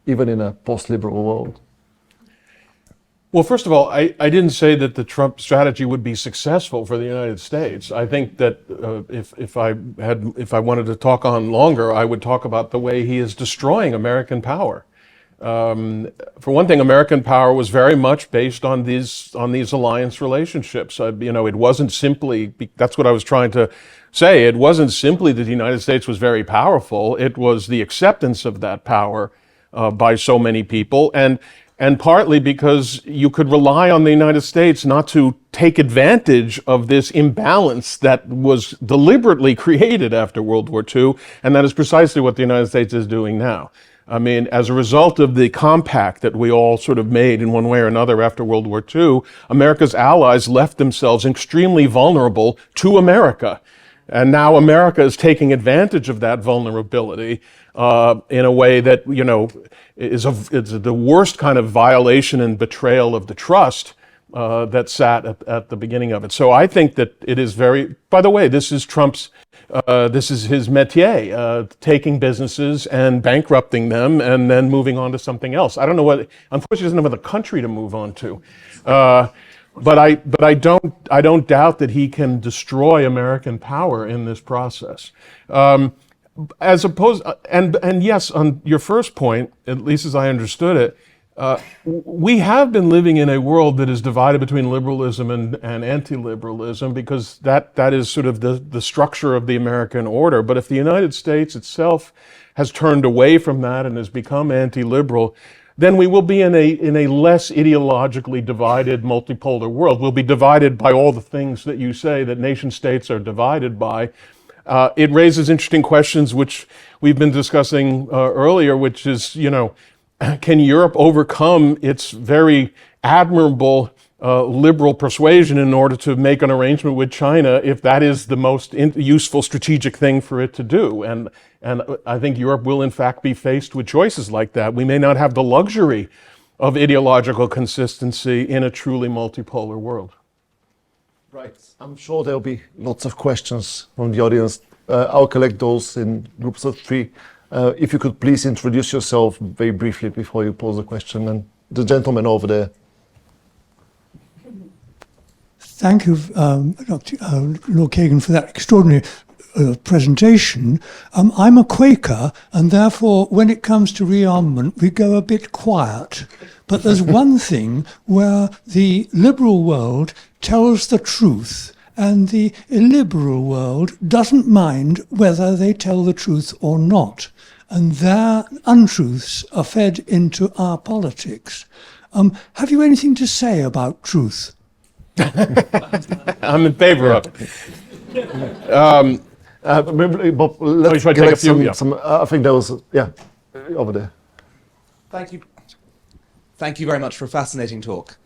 [SPEAKER 1] even in a post-liberal world.
[SPEAKER 2] Well, first of all, I didn't say that the Trump strategy would be successful for the United States. I think that if I wanted to talk on longer, I would talk about the way he is destroying American power. For one thing, American power was very much based on these alliance relationships. It wasn't simply, that's what I was trying to say. It wasn't simply that the United States was very powerful. It was the acceptance of that power by so many people, and partly because you could rely on the United States not to take advantage of this imbalance that was deliberately created after World War II, and that is precisely what the United States is doing now. I mean, as a result of the compact that we all sort of made in one way or another after World War II, America's allies left themselves extremely vulnerable to America. And now America is taking advantage of that vulnerability in a way that, is the worst kind of violation and betrayal of the trust that sat at the beginning of it. So I think that it is by the way, this is Trump's, this is his métier, taking businesses and bankrupting them and then moving on to something else. I don't know unfortunately he doesn't have a country to move on to. But I don't doubt that he can destroy American power in this process. As opposed, and yes, on your first point, at least as I understood it, we have been living in a world that is divided between liberalism and anti-liberalism, because that is sort of the structure of the American order. But if the United States itself has turned away from that and has become anti-liberal, then we will be in a less ideologically divided multipolar world. We'll be divided by all the things that you say that nation states are divided by. It raises interesting questions, which we've been discussing earlier, which is, can Europe overcome its very admirable liberal persuasion in order to make an arrangement with China if that is the most useful strategic thing for it to do. And I think Europe will in fact be faced with choices like that. We may not have the luxury of ideological consistency in a truly multipolar world.
[SPEAKER 1] Right. I'm sure there'll be lots of questions from the audience. I'll collect those in groups of 3. If you could please introduce yourself very briefly before you pose the question. And the gentleman over there.
[SPEAKER 3] Thank you, Dr. Lord Kagan, for that extraordinary presentation. I'm a Quaker, and therefore, when it comes to rearmament, we go a bit quiet. But there's one thing where the liberal world tells the truth, and the illiberal world doesn't mind whether they tell the truth or not. And their untruths are fed into our politics. Have you anything to say about truth?
[SPEAKER 2] I'm in favor of it.
[SPEAKER 1] Bob, let's
[SPEAKER 2] should I take a few?
[SPEAKER 1] some, I think there was, over there.
[SPEAKER 4] Thank you. Thank you very much for a fascinating talk.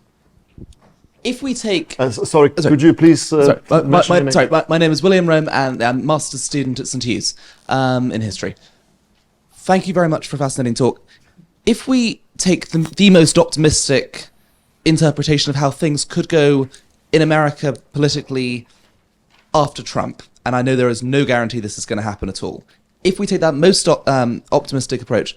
[SPEAKER 4] If we take...
[SPEAKER 1] sorry, could you please...
[SPEAKER 4] my name is William Rome, and I'm a master's student at St. Hugh's in history. Thank you very much for a fascinating talk. If we take the most optimistic interpretation of how things could go in America politically after Trump, and I know there is no guarantee this is going to happen at all. If we take that most optimistic approach,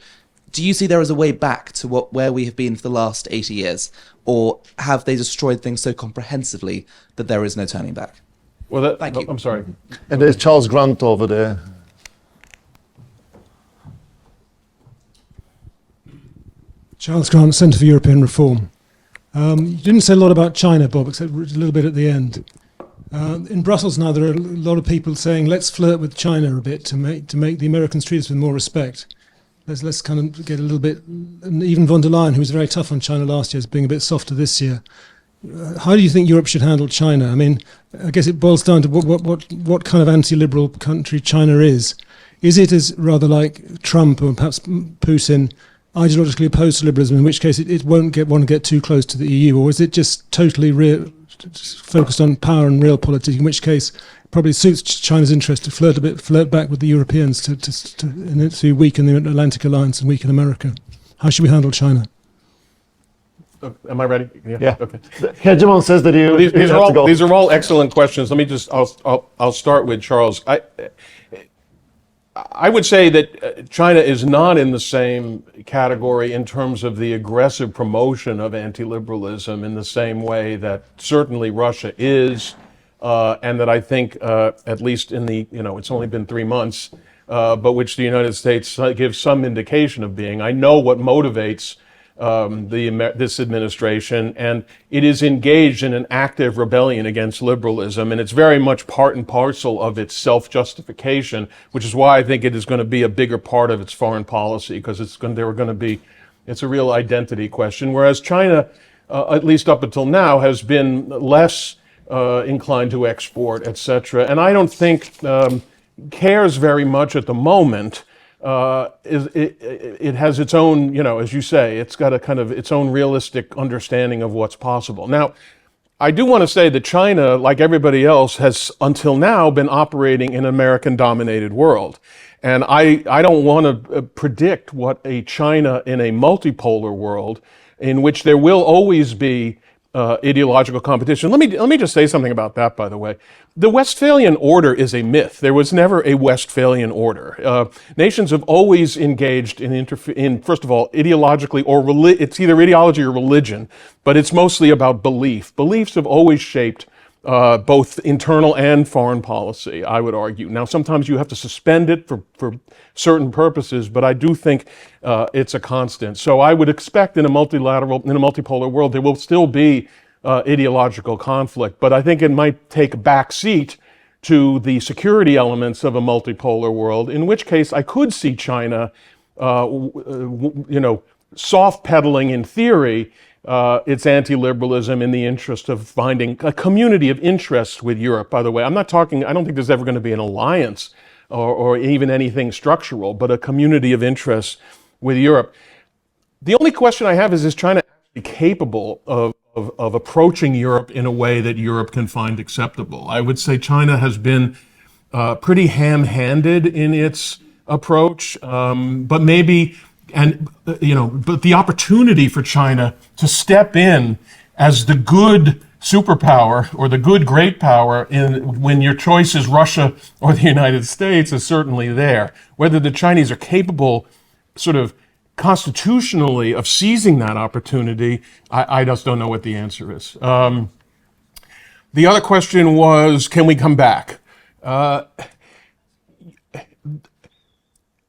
[SPEAKER 4] do you see there is a way back to where we have been for the last 80 years? Or have they destroyed things so comprehensively that there is no turning back?
[SPEAKER 2] Well,
[SPEAKER 4] Thank you.
[SPEAKER 2] I'm sorry.
[SPEAKER 1] And there's Charles Grant over there.
[SPEAKER 5] Charles Grant, Centre for European Reform. You didn't say a lot about China, Bob, except a little bit at the end. In Brussels now, there are a lot of people saying, let's flirt with China a bit to make the Americans treat us with more respect. Let's kind of get a little bit, and even von der Leyen, who was very tough on China last year, is being a bit softer this year. How do you think Europe should handle China? I mean, I guess it boils down to what kind of anti-liberal country China is. Is it as rather like Trump or perhaps Putin, ideologically opposed to liberalism, in which case it won't want to get too close to the EU, or is it just totally focused on power and real politics, in which case it probably suits China's interest to flirt back with the Europeans to weaken the Atlantic Alliance and weaken America? How should we handle China?
[SPEAKER 2] Am I ready?
[SPEAKER 1] Yeah.
[SPEAKER 2] Okay.
[SPEAKER 1] Hegemon says that you
[SPEAKER 2] These are all excellent questions. Let me just, I'll start with Charles. I would say that China is not in the same category in terms of the aggressive promotion of anti-liberalism in the same way that certainly Russia is, and that I think, at least in the, it's only been 3 months, but which the United States gives some indication of being. I know what motivates this administration, and it is engaged in an active rebellion against liberalism, and it's very much part and parcel of its self-justification, which is why I think it is going to be a bigger part of its foreign policy, because it's a real identity question. Whereas China, at least up until now, has been less inclined to export, etc., and I don't think cares very much at the moment. It has its own, as you say, it's got a kind of its own realistic understanding of what's possible. Now, I do want to say that China, like everybody else, has until now been operating in an American-dominated world. And I don't want to predict what a China in a multipolar world in which there will always be ideological competition. Let me just say something about that, by the way. The Westphalian order is a myth. There was never a Westphalian order. Nations have always engaged in first of all, ideologically or it's either ideology or religion, but it's mostly about belief. Beliefs have always shaped both internal and foreign policy, I would argue. Now, sometimes you have to suspend it for certain purposes, but I do think it's a constant. So I would expect in a multipolar world, there will still be ideological conflict, but I think it might take a back seat to the security elements of a multipolar world, in which case I could see China, soft pedaling in theory, its anti-liberalism in the interest of finding a community of interest with Europe. By the way, I don't think there's ever going to be an alliance or even anything structural, but a community of interest with Europe. The only question I have is China actually capable of of approaching Europe in a way that Europe can find acceptable. I would say China has been pretty ham-handed in its approach, but maybe, but the opportunity for China to step in as the good superpower or the good great power when your choice is Russia or the United States is certainly there. Whether the Chinese are capable sort of constitutionally of seizing that opportunity, I just don't know what the answer is. The other question was, can we come back?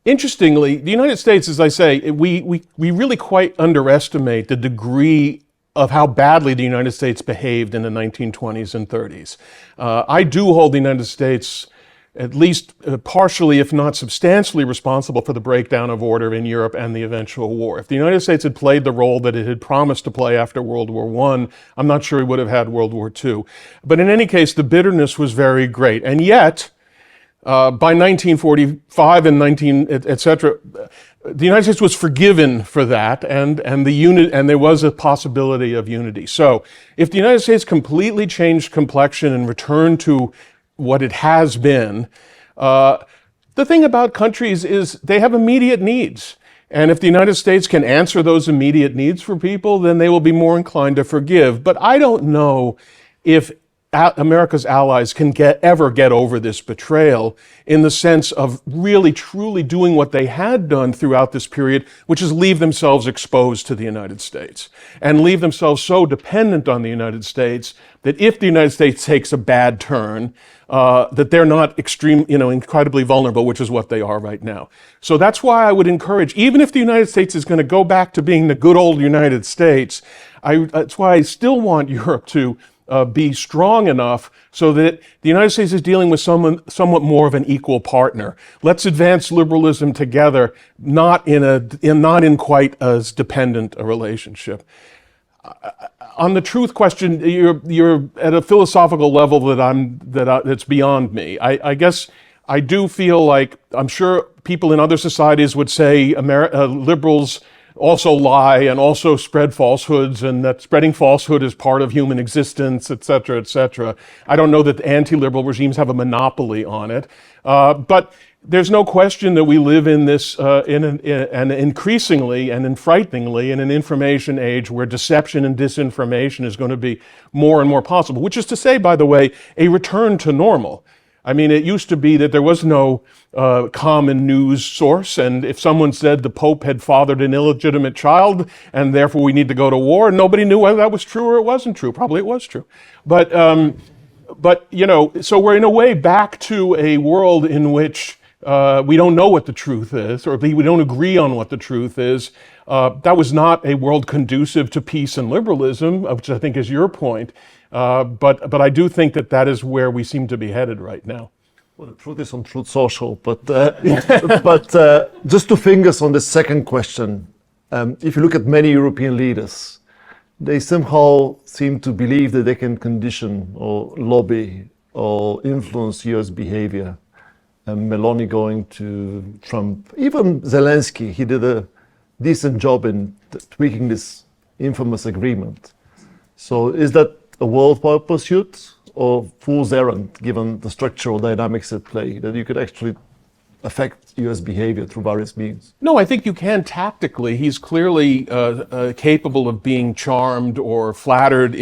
[SPEAKER 2] Interestingly, the United States, as I say, we really quite underestimate the degree of how badly the United States behaved in the 1920s and 30s. I do hold the United States at least partially, if not substantially, responsible for the breakdown of order in Europe and the eventual war. If the United States had played the role that it had promised to play after World War I, I'm not sure we would have had World War II. But in any case, the bitterness was very great. And yet, by 1945 and et cetera, the United States was forgiven for that, and there was a possibility of unity. So, if the United States completely changed complexion and returned to what it has been, the thing about countries is they have immediate needs. And if the United States can answer those immediate needs for people, then they will be more inclined to forgive. But I don't know if America's allies can ever get over this betrayal in the sense of really, truly doing what they had done throughout this period, which is leave themselves exposed to the United States and leave themselves so dependent on the United States that if the United States takes a bad turn, that they're not incredibly vulnerable, which is what they are right now. So that's why I would encourage, even if the United States is going to go back to being the good old United States, that's why I still want Europe to be strong enough so that the United States is dealing with somewhat more of an equal partner. Let's advance liberalism together, not in quite as dependent a relationship. On the truth question, you're at a philosophical level that's beyond me. I guess I do feel like, I'm sure people in other societies would say liberals also lie and also spread falsehoods, and that spreading falsehood is part of human existence, et cetera, et cetera. I don't know that anti-liberal regimes have a monopoly on it, but there's no question that we live in this, and increasingly and frighteningly in an information age where deception and disinformation is going to be more and more possible, which is to say, by the way, a return to normal. I mean, it used to be that there was no common news source, and if someone said the Pope had fathered an illegitimate child, and therefore we need to go to war, nobody knew whether that was true or it wasn't true. Probably it was true. But so we're in a way back to a world in which we don't know what the truth is, or we don't agree on what the truth is. That was not a world conducive to peace and liberalism, which I think is your point. But I do think that is where we seem to be headed right now.
[SPEAKER 1] Well, the truth is on Truth Social, but just to fingers on the second question, if you look at many European leaders, they somehow seem to believe that they can condition or lobby or influence US behavior. Meloni going to Trump, even Zelensky, he did a decent job in tweaking this infamous agreement. So is that a worldwide pursuit or fool's errand, given the structural dynamics at play, that you could actually affect US behavior through various means?
[SPEAKER 2] No, I think you can tactically. He's clearly capable of being charmed or flattered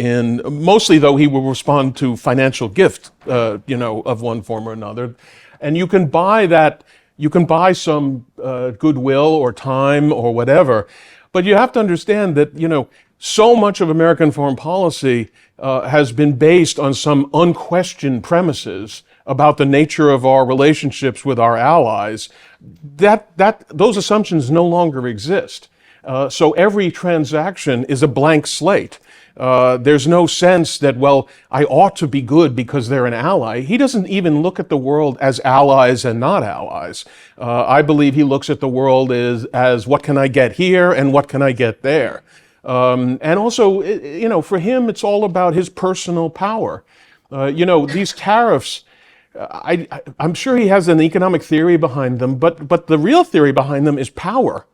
[SPEAKER 2] mostly though he will respond to financial gift, of one form or another. And you can buy that, you can buy some goodwill or time or whatever, but you have to understand that, so much of American foreign policy has been based on some unquestioned premises about the nature of our relationships with our allies, those assumptions no longer exist. So every transaction is a blank slate. There's no sense that, well, I ought to be good because they're an ally. He doesn't even look at the world as allies and not allies. I believe he looks at the world as what can I get here and what can I get there. And also, for him, it's all about his personal power. These tariffs, I'm sure he has an economic theory behind them, but the real theory behind them is power.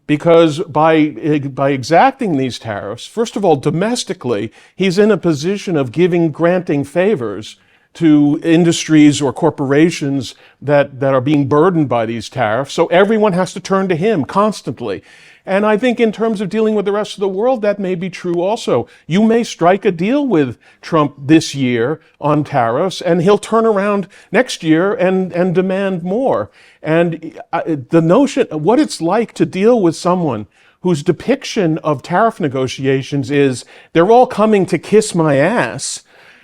[SPEAKER 2] Because by exacting these tariffs, first of all, domestically, he's in a position of granting favors to industries or corporations that are being burdened by these tariffs. So everyone has to turn to him constantly. And I think in terms of dealing with the rest of the world, that may be true also. You may strike a deal with Trump this year on tariffs, and he'll turn around next year and demand more. And the notion of what it's like to deal with someone whose depiction of tariff negotiations is they're all coming to kiss my ass,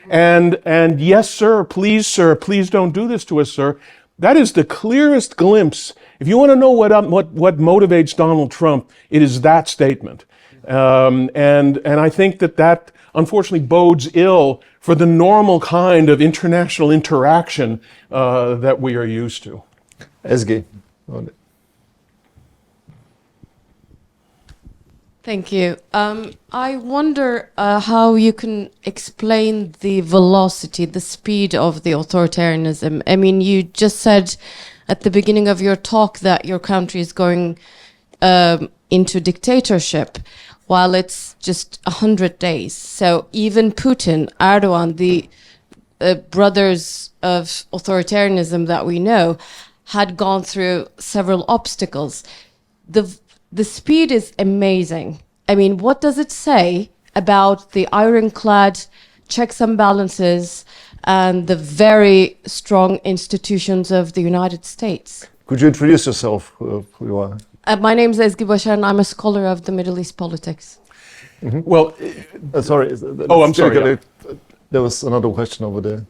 [SPEAKER 2] and yes, sir, please don't do this to us, sir. That is the clearest glimpse. If you want to know what motivates Donald Trump, it is that statement. And I think that unfortunately bodes ill for the normal kind of international interaction that we are used to.
[SPEAKER 1] Ezgi.
[SPEAKER 6] Thank you. I wonder how you can explain the velocity, the speed of the authoritarianism. I mean, you just said at the beginning of your talk that your country is going into dictatorship, while it's just 100 days. So even Putin, Erdogan, the brothers of authoritarianism that we know, had gone through several obstacles. The speed is amazing. I mean, what does it say about the ironclad checks and balances and the very strong institutions of the United States?
[SPEAKER 1] Could you introduce yourself, who you are?
[SPEAKER 6] My name is Ezgi Başar, and I'm a scholar of the Middle East politics.
[SPEAKER 1] Mm-hmm.
[SPEAKER 2] Well,
[SPEAKER 1] sorry.
[SPEAKER 2] I'm sorry. Yeah.
[SPEAKER 1] There was another question over there.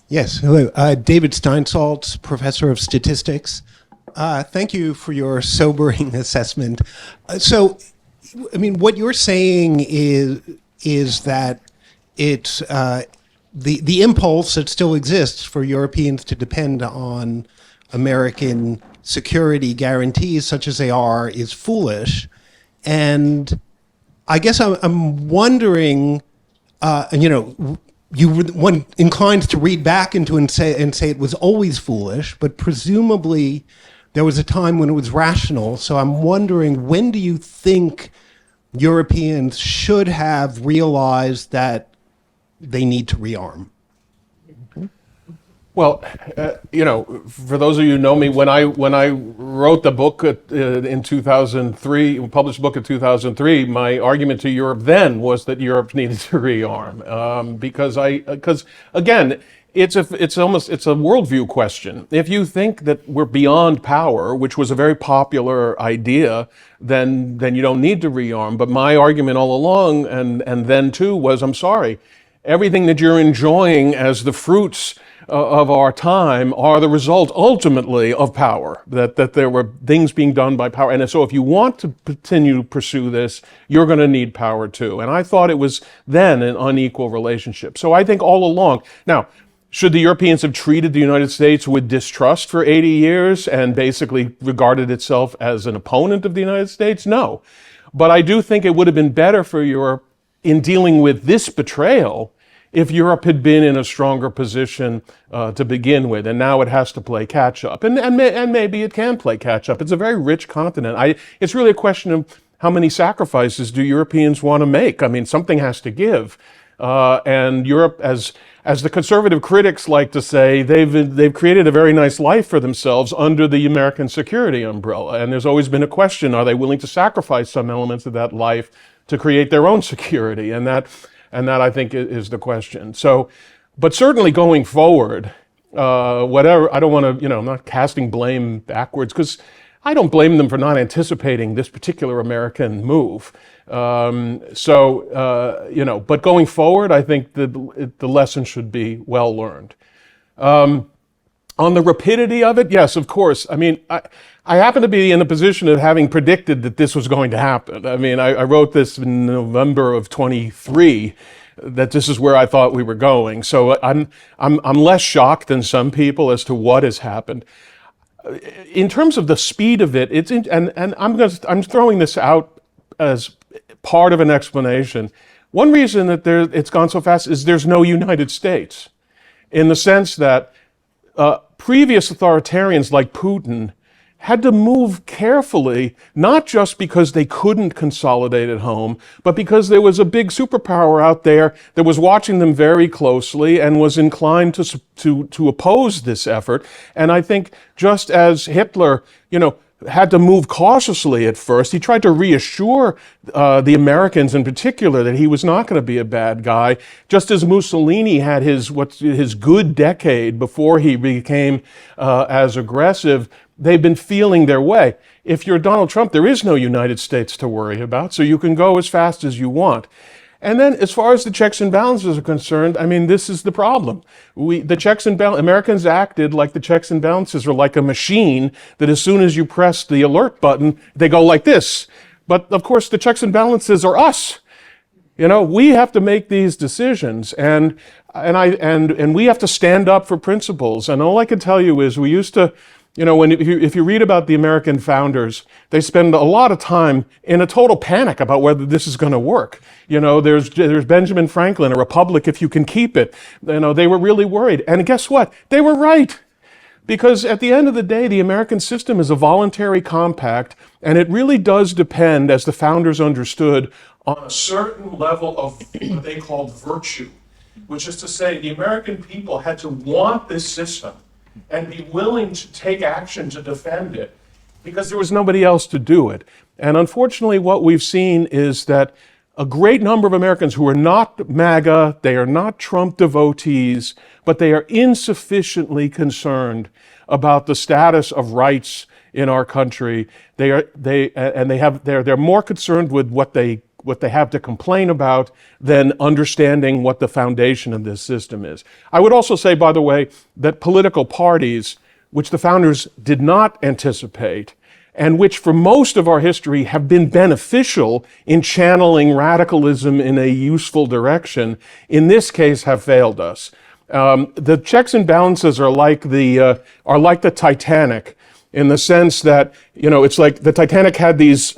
[SPEAKER 7] Yes, hello. David Steinsaltz, professor of statistics. Thank you for your sobering assessment. So, I mean, what you're saying is that it's the impulse that still exists for Europeans to depend on American security guarantees, such as they are, is foolish. And I guess I'm wondering, you were inclined to read back into and say it was always foolish, but presumably there was a time when it was rational. So I'm wondering, when do you think Europeans should have realized that they need to rearm?
[SPEAKER 2] Well, for those of you who know me, when I wrote the book in 2003, published the book in 2003, my argument to Europe then was that Europe needed to rearm because again, it's a worldview question. If you think that we're beyond power, which was a very popular idea, then you don't need to rearm. But my argument all along, and then too, was I'm sorry, everything that you're enjoying as the fruits of our time are the result ultimately of power, that there were things being done by power. And so if you want to continue to pursue this, you're going to need power too. And I thought it was then an unequal relationship. So I think all along, now, should the Europeans have treated the United States with distrust for 80 years and basically regarded itself as an opponent of the United States? No. But I do think it would have been better for Europe in dealing with this betrayal if Europe had been in a stronger position to begin with, and now it has to play catch up, and maybe it can play catch up. It's a very rich continent. It's really a question of how many sacrifices do Europeans want to make. I mean, something has to give, and Europe, as the conservative critics like to say, they've created a very nice life for themselves under the American security umbrella, and there's always been a question: are they willing to sacrifice some elements of that life to create their own security? And that I think is the question. So, but certainly going forward, whatever, I don't want to, I'm not casting blame backwards, because I don't blame them for not anticipating this particular American move. But going forward, I think the lesson should be well learned. On the rapidity of it, yes, of course. I mean, I happen to be in a position of having predicted that this was going to happen. I mean, I wrote this in November of 23, that this is where I thought we were going. So I'm less shocked than some people as to what has happened. In terms of the speed of it, I'm throwing this out as part of an explanation. One reason that it's gone so fast is there's no United States, in the sense that previous authoritarians like Putin had to move carefully, not just because they couldn't consolidate at home, but because there was a big superpower out there that was watching them very closely and was inclined to oppose this effort. And I think just as Hitler, had to move cautiously at first, he tried to reassure the Americans in particular that he was not going to be a bad guy, just as Mussolini had his good decade before he became as aggressive. They've been feeling their way. If you're Donald Trump, there is no United States to worry about, so you can go as fast as you want. And then as far as the checks and balances are concerned, I mean, this is the problem. The checks and balances, Americans acted like the checks and balances are like a machine that as soon as you press the alert button, they go like this. But of course, the checks and balances are us. We have to make these decisions, and we have to stand up for principles. And all I can tell you is we used to, if you read about the American founders, they spend a lot of time in a total panic about whether this is going to work. There's Benjamin Franklin, a republic if you can keep it. They were really worried. And guess what? They were right. Because at the end of the day, the American system is a voluntary compact, and it really does depend, as the founders understood, on a certain level of what they called virtue, which is to say the American people had to want this system and be willing to take action to defend it because there was nobody else to do it. And unfortunately, what we've seen is that a great number of Americans who are not MAGA, they are not Trump devotees, but they are insufficiently concerned about the status of rights in our country. They're more concerned with what they have to complain about than understanding what the foundation of this system is. I would also say, by the way, that political parties, which the founders did not anticipate, and which for most of our history have been beneficial in channeling radicalism in a useful direction, in this case have failed us. The checks and balances are like the Titanic, in the sense that, it's like the Titanic had these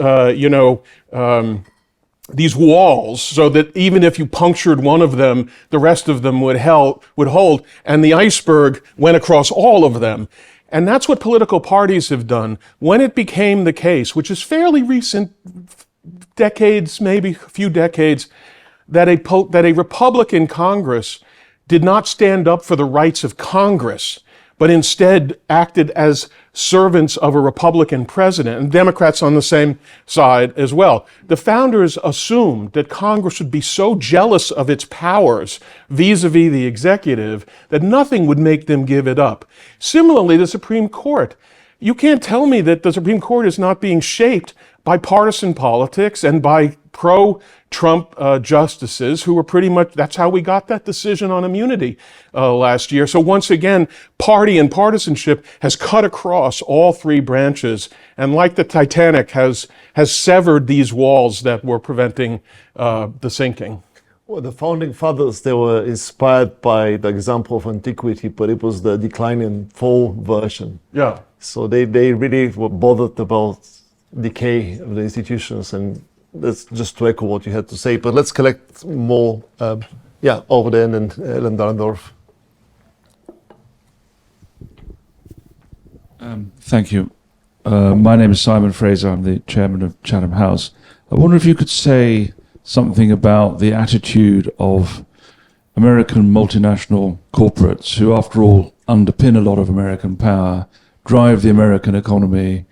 [SPEAKER 2] walls, so that even if you punctured one of them, the rest of them would hold, and the iceberg went across all of them. And that's what political parties have done. When it became the case, which is fairly recent, decades, maybe a few decades, that a Republican Congress did not stand up for the rights of Congress, but instead acted as servants of a Republican president, and Democrats on the same side as well. The founders assumed that Congress would be so jealous of its powers vis-a-vis the executive that nothing would make them give it up. Similarly, the Supreme Court. You can't tell me that the Supreme Court is not being shaped by partisan politics and by pro-Trump justices who were pretty much, that's how we got that decision on immunity last year. So once again, party and partisanship has cut across all three branches, and like the Titanic has severed these walls that were preventing the sinking.
[SPEAKER 1] Well, the founding fathers, they were inspired by the example of antiquity, but it was the decline and fall version.
[SPEAKER 2] Yeah.
[SPEAKER 1] So they really were bothered about decay of the institutions, and that's just to echo what you had to say. But let's collect more, over there, and Ellen Dahrendorf.
[SPEAKER 8] Thank you. My name is Simon Fraser. I'm the chairman of Chatham House. I wonder if you could say something about the attitude of American multinational corporates who, after all, underpin a lot of American power, drive the American economy,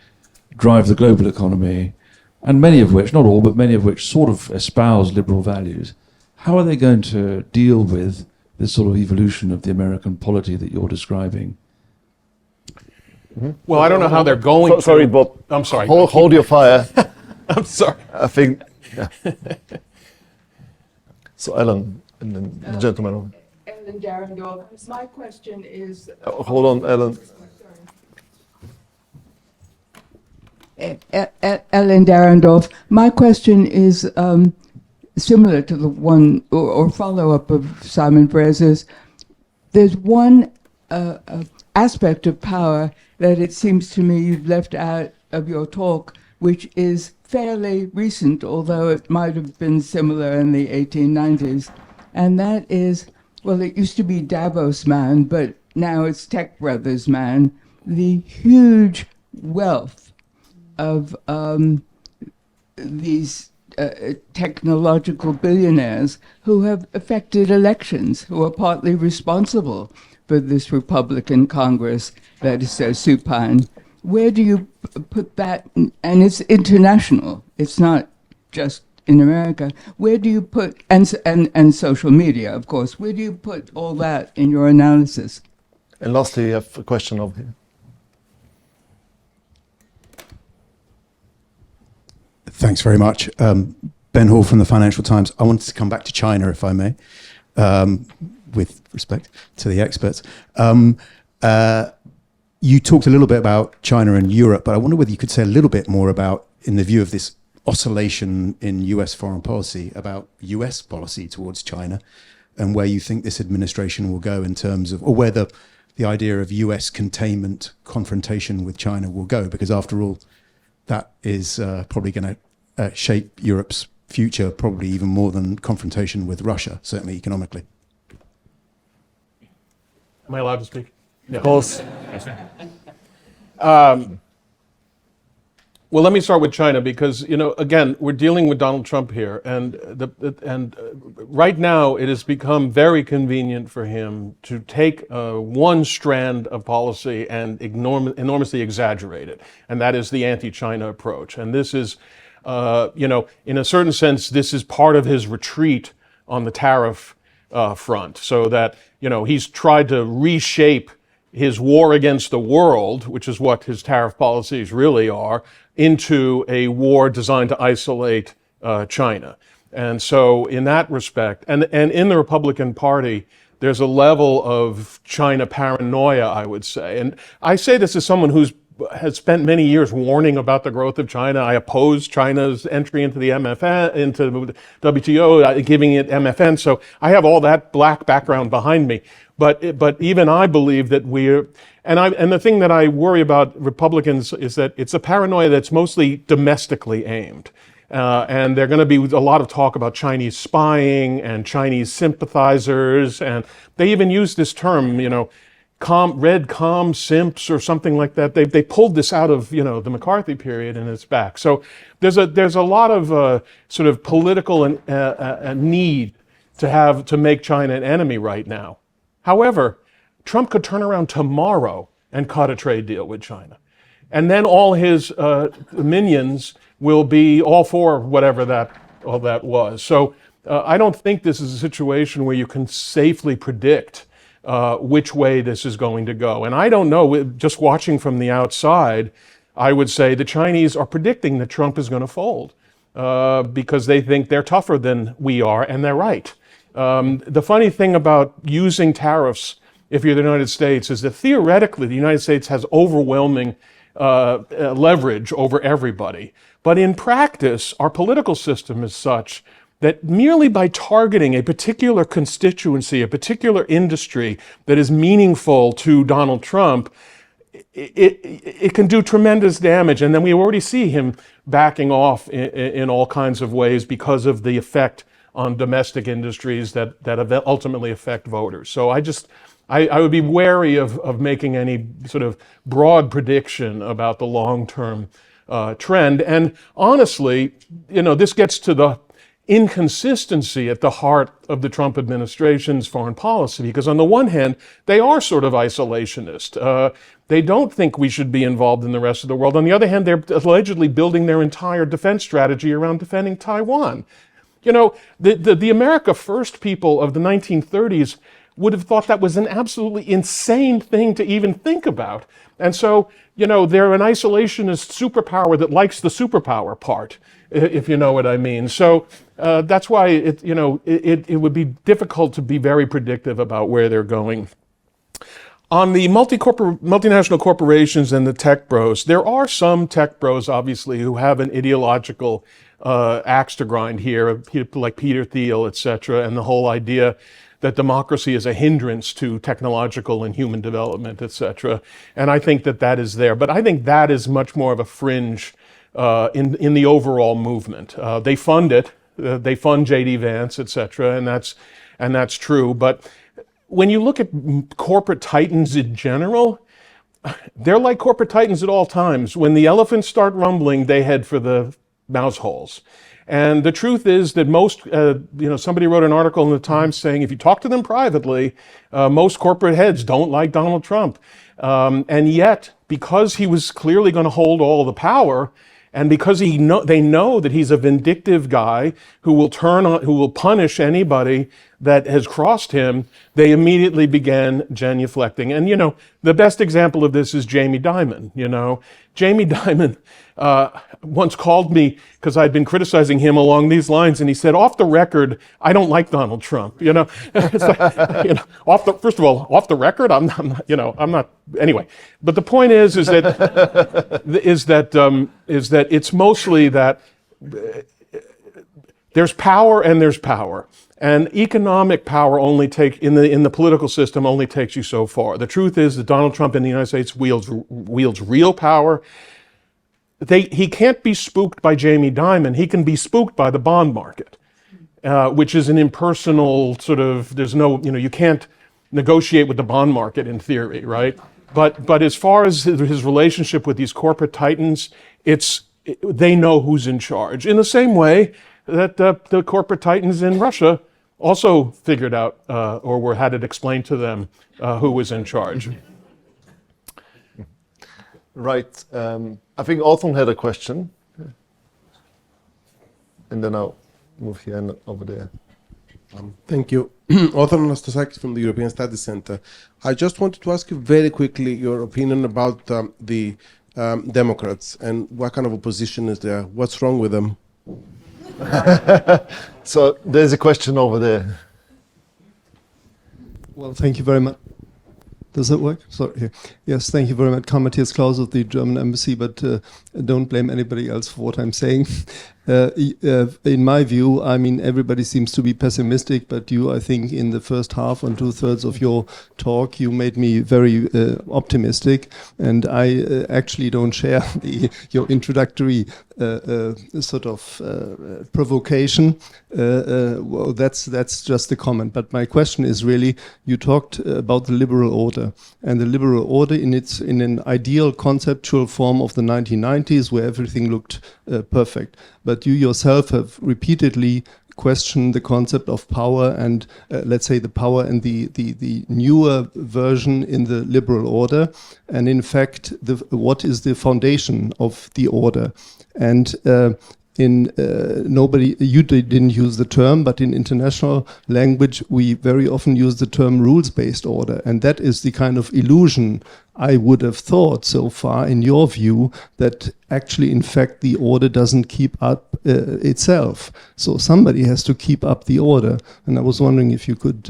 [SPEAKER 8] drive the global economy, and many of which, not all, but many of which sort of espouse liberal values. How are they going to deal with this sort of evolution of the American polity that you're describing?
[SPEAKER 2] Mm-hmm. Well, I don't know how they're going to.
[SPEAKER 1] Sorry, Bob.
[SPEAKER 2] I'm sorry.
[SPEAKER 1] Hold your fire.
[SPEAKER 2] I'm sorry.
[SPEAKER 1] I think, yeah. So Ellen, and then the gentleman.
[SPEAKER 9] Ellen Dahrendorf. My question is...
[SPEAKER 1] Hold on, Ellen.
[SPEAKER 9] Ellen Dahrendorf. My question is similar to the one or follow-up of Simon Fraser's. There's one aspect of power that it seems to me you've left out of your talk, which is fairly recent, although it might have been similar in the 1890s. And that is, well, it used to be Davos man, but now it's Tech Brothers man, the huge wealth of these technological billionaires who have affected elections, who are partly responsible for this Republican Congress that is so supine. Where do you put that? And it's international. It's not just in America. Where do you put, and social media, of course, where do you put all that in your analysis?
[SPEAKER 1] And lastly, you have a question over here.
[SPEAKER 10] Thanks very much. Ben Hall from the Financial Times. I wanted to come back to China, if I may, with respect to the experts. You talked a little bit about China and Europe, but I wonder whether you could say a little bit more about, in the view of this oscillation in US foreign policy, about US policy towards China, and where you think this administration will go in terms of, or where the idea of US containment confrontation with China will go, because after all, that is probably going to shape Europe's future, probably even more than confrontation with Russia, certainly economically.
[SPEAKER 2] Am I allowed to speak?
[SPEAKER 1] Of course.
[SPEAKER 2] Well, let me start with China because, again, we're dealing with Donald Trump here, and right now it has become very convenient for him to take one strand of policy and enormously exaggerate it, and that is the anti-China approach. And this is, in a certain sense, this is part of his retreat on the tariff front, so that, he's tried to reshape his war against the world, which is what his tariff policies really are, into a war designed to isolate China. And so in that respect, and in the Republican Party, there's a level of China paranoia, I would say. And I say this as someone has spent many years warning about the growth of China. I oppose China's entry into the MFN, into WTO, giving it MFN. So I have all that black background behind me. But even I believe that and the thing that I worry about Republicans is that it's a paranoia that's mostly domestically aimed. And there's going to be a lot of talk about Chinese spying and Chinese sympathizers. And they even use this term, red comm simps or something like that. They pulled this out of, the McCarthy period and it's back. So there's a lot of sort of political need to make China an enemy right now. However, Trump could turn around tomorrow and cut a trade deal with China. And then all his minions will be all for whatever all that was. So I don't think this is a situation where you can safely predict which way this is going to go. And I don't know, just watching from the outside, I would say the Chinese are predicting that Trump is going to fold because they think they're tougher than we are, and they're right. The funny thing about using tariffs, if you're the United States, is that theoretically the United States has overwhelming leverage over everybody. But in practice, our political system is such that merely by targeting a particular constituency, a particular industry that is meaningful to Donald Trump, it can do tremendous damage. And then we already see him backing off in all kinds of ways because of the effect on domestic industries that ultimately affect voters. So I would be wary of making any sort of broad prediction about the long-term trend. And honestly, this gets to the inconsistency at the heart of the Trump administration's foreign policy, because on the one hand, they are sort of isolationist. They don't think we should be involved in the rest of the world. On the other hand, they're allegedly building their entire defense strategy around defending Taiwan. The America First people of the 1930s would have thought that was an absolutely insane thing to even think about. And so, they're an isolationist superpower that likes the superpower part, if you know what I mean. So that's why it would be difficult to be very predictive about where they're going. On the multinational corporations and the tech bros, there are some tech bros, obviously, who have an ideological axe to grind here, people like Peter Thiel, et cetera, and the whole idea that democracy is a hindrance to technological and human development, et cetera. And I think that is there. But I think that is much more of a fringe in the overall movement. They fund it. They fund J.D. Vance, et cetera, and that's true. But when you look at corporate titans in general, they're like corporate titans at all times. When the elephants start rumbling, they head for the mouse holes. And the truth is that most, somebody wrote an article in the Times saying if you talk to them privately, most corporate heads don't like Donald Trump. And yet, because he was clearly going to hold all the power, and because they know that he's a vindictive guy who will punish anybody that has crossed him, they immediately began genuflecting. And the best example of this is Jamie Dimon. Jamie Dimon once called me because I'd been criticizing him along these lines, and he said, "Off the record, I don't like Donald Trump." It's like, first of all, off the record, I'm not. Anyway, but the point is that it's mostly that there's power and there's power. And economic power in the political system only takes you so far. The truth is that Donald Trump in the United States wields real power. He can't be spooked by Jamie Dimon. He can be spooked by the bond market, which is an impersonal sort of. There's no, you can't negotiate with the bond market in theory, right? But as far as his relationship with these corporate titans, they know who's in charge. In the same way that the corporate titans in Russia also figured out or had it explained to them who was in charge.
[SPEAKER 1] Right. I think Arthur had a question. And then I'll move here and over there.
[SPEAKER 11] Thank you. Arthur Anastasakis from the European Studies Center. I just wanted to ask you very quickly your opinion about the Democrats and what kind of opposition is there? What's wrong with them?
[SPEAKER 1] So there's a question over there.
[SPEAKER 12] Well, thank you very much. Does that work? Sorry. Yes, thank you very much. Karl Matthias Klaus of the German Embassy, but don't blame anybody else for what I'm saying. In my view, I mean, everybody seems to be pessimistic, but you, I think, in the first half and 2/3 of your talk, you made me very optimistic, and I actually don't share your introductory sort of provocation. Well, that's just a comment. But my question is really, you talked about the liberal order, and the liberal order in an ideal conceptual form of the 1990s, where everything looked perfect. But you yourself have repeatedly questioned the concept of power and, let's say, the power and the newer version in the liberal order. And in fact, what is the foundation of the order? And you didn't use the term, but in international language, we very often use the term rules-based order. And that is the kind of illusion I would have thought so far, in your view, that actually, in fact, the order doesn't keep up itself. So somebody has to keep up the order. And I was wondering if you could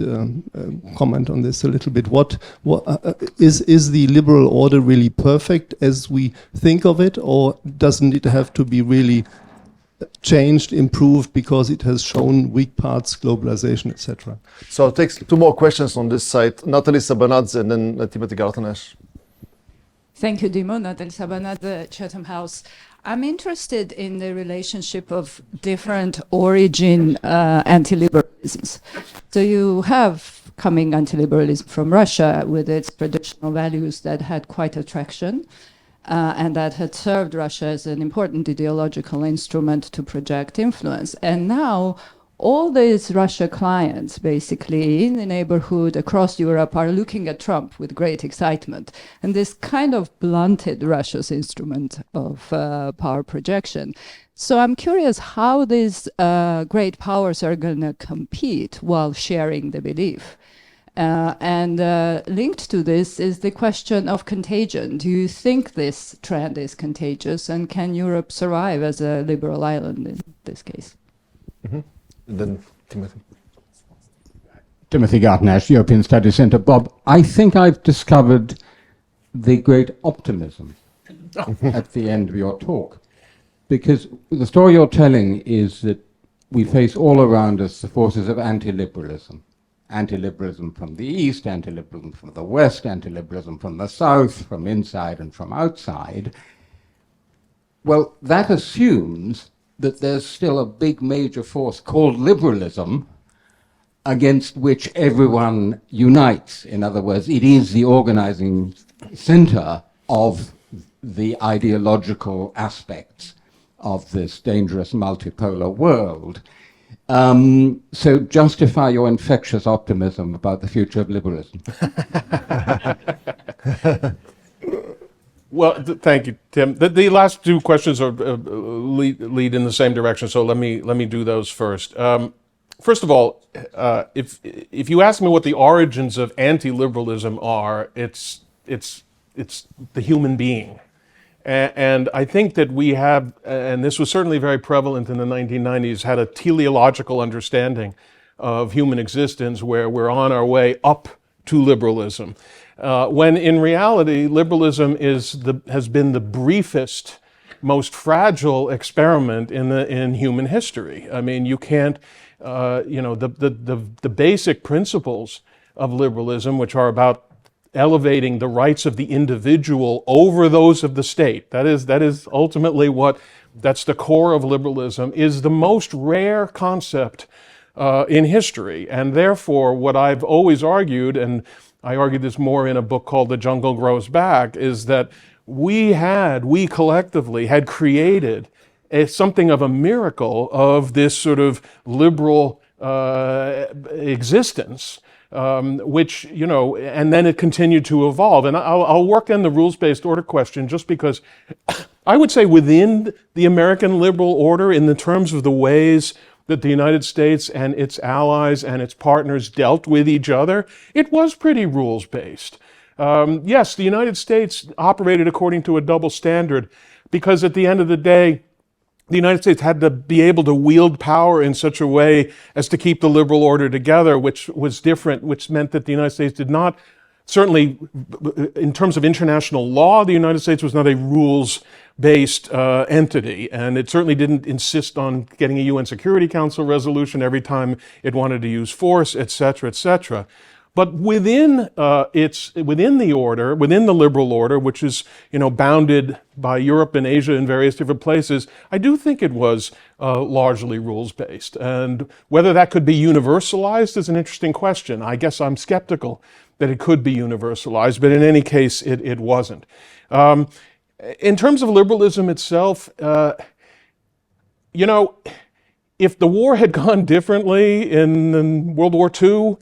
[SPEAKER 12] comment on this a little bit. What is the liberal order really perfect as we think of it, or doesn't it have to be really changed, improved, because it has shown weak parts, globalization, etc.?
[SPEAKER 1] So I'll take two more questions on this side. Natalie Sabanadze and then Timothy Gartanash.
[SPEAKER 13] Thank you, Dimo. Natalie Sabanadze, Chatham House. I'm interested in the relationship of different origin anti-liberalisms. So you have coming anti-liberalism from Russia with its traditional values that had quite attraction. And that had served Russia as an important ideological instrument to project influence. And now all these Russia clients, basically in the neighborhood across Europe, are looking at Trump with great excitement. And this kind of blunted Russia's instrument of power projection. So I'm curious how these great powers are going to compete while sharing the belief. And linked to this is the question of contagion. Do you think this trend is contagious, and can Europe survive as a liberal island in this case?
[SPEAKER 1] Mm-hmm. And then Timothy.
[SPEAKER 14] Timothy Gartanash, European Studies Center. Bob, I think I've discovered the great optimism at the end of your talk, because the story you're telling is that we face all around us the forces of anti-liberalism. Anti-liberalism from the East, anti-liberalism from the West, anti-liberalism from the South, from inside and from outside. Well, that assumes that there's still a big major force called liberalism against which everyone unites. In other words, it is the organizing center of the ideological aspects of this dangerous multipolar world. So justify your infectious optimism about the future of liberalism.
[SPEAKER 2] Well, thank you, Tim. The last two questions are lead in the same direction, so let me do those first. First of all, if you ask me what the origins of anti-liberalism are, it's the human being. And I think that we have, and this was certainly very prevalent in the 1990s, had a teleological understanding of human existence where we're on our way up to liberalism. When in reality, liberalism has been the briefest, most fragile experiment in human history. I mean, you can't, the basic principles of liberalism, which are about elevating the rights of the individual over those of the state. That is ultimately that's the core of liberalism, is the most rare concept in history. And therefore, what I've always argued, and I argued this more in a book called The Jungle Grows Back, is that we collectively had created something of a miracle of this sort of liberal existence, which, and then it continued to evolve. And I'll work on the rules-based order question just because I would say within the American liberal order, in the terms of the ways that the United States and its allies and its partners dealt with each other, it was pretty rules-based. Yes, the United States operated according to a double standard because at the end of the day, the United States had to be able to wield power in such a way as to keep the liberal order together, which was different, which meant that the United States did not, certainly in terms of international law, the United States was not a rules-based entity, and it certainly didn't insist on getting a UN Security Council resolution every time it wanted to use force, et cetera, et cetera. But within the order, within the liberal order, which is bounded by Europe and Asia in various different places, I do think it was largely rules-based. And whether that could be universalized is an interesting question. I guess I'm skeptical that it could be universalized, but in any case, it wasn't. In terms of liberalism itself, if the war had gone differently in World War II,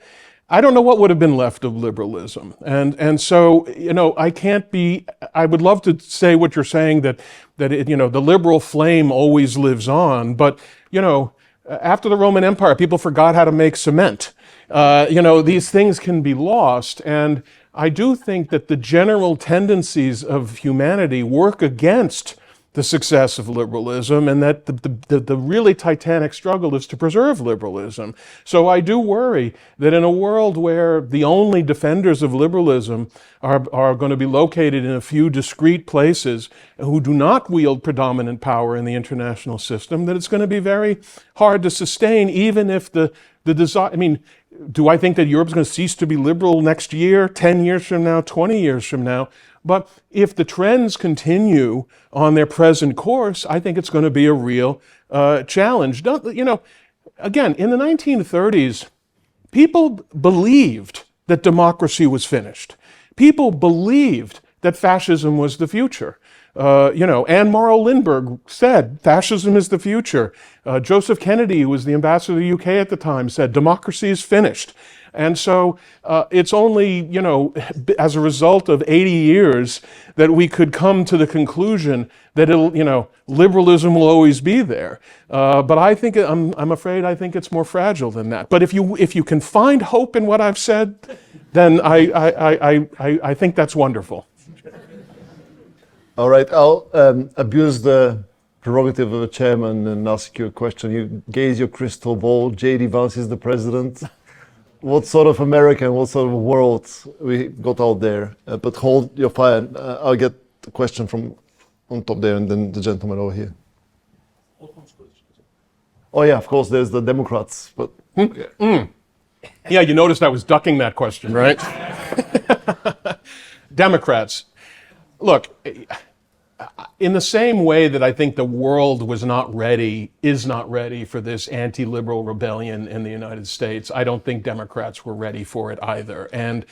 [SPEAKER 2] I don't know what would have been left of liberalism. And so, I would love to say what you're saying, that the liberal flame always lives on, but, after the Roman Empire, people forgot how to make cement. These things can be lost, and I do think that the general tendencies of humanity work against the success of liberalism, and that the really titanic struggle is to preserve liberalism. So I do worry that in a world where the only defenders of liberalism are going to be located in a few discrete places who do not wield predominant power in the international system, that it's going to be very hard to sustain, even if the desire, do I think that Europe's going to cease to be liberal next year, 10 years from now, 20 years from now? But if the trends continue on their present course, I think it's going to be a real challenge. Again, in the 1930s, people believed that democracy was finished. People believed that fascism was the future. Anne Morrow Lindbergh said, fascism is the future. Joseph Kennedy, who was the ambassador to the UK at the time, said, democracy is finished. And so it's only, as a result of 80 years that we could come to the conclusion that liberalism will always be there. But I think, I'm afraid, I think it's more fragile than that. But if you can find hope in what I've said, then I think that's wonderful.
[SPEAKER 1] All right, I'll abuse the prerogative of a chairman and ask you a question. You gaze your crystal ball. J.D. Vance is the president. What sort of America and what sort of world we got out there? But hold your fire. I'll get the question from on top there, and then the gentleman over here. Oh yeah, of course. There's the Democrats, but
[SPEAKER 2] yeah, you noticed I was ducking that question, right? Democrats. Look, in the same way that I think the world is not ready for this anti-liberal rebellion in the United States, I don't think Democrats were ready for it either. And,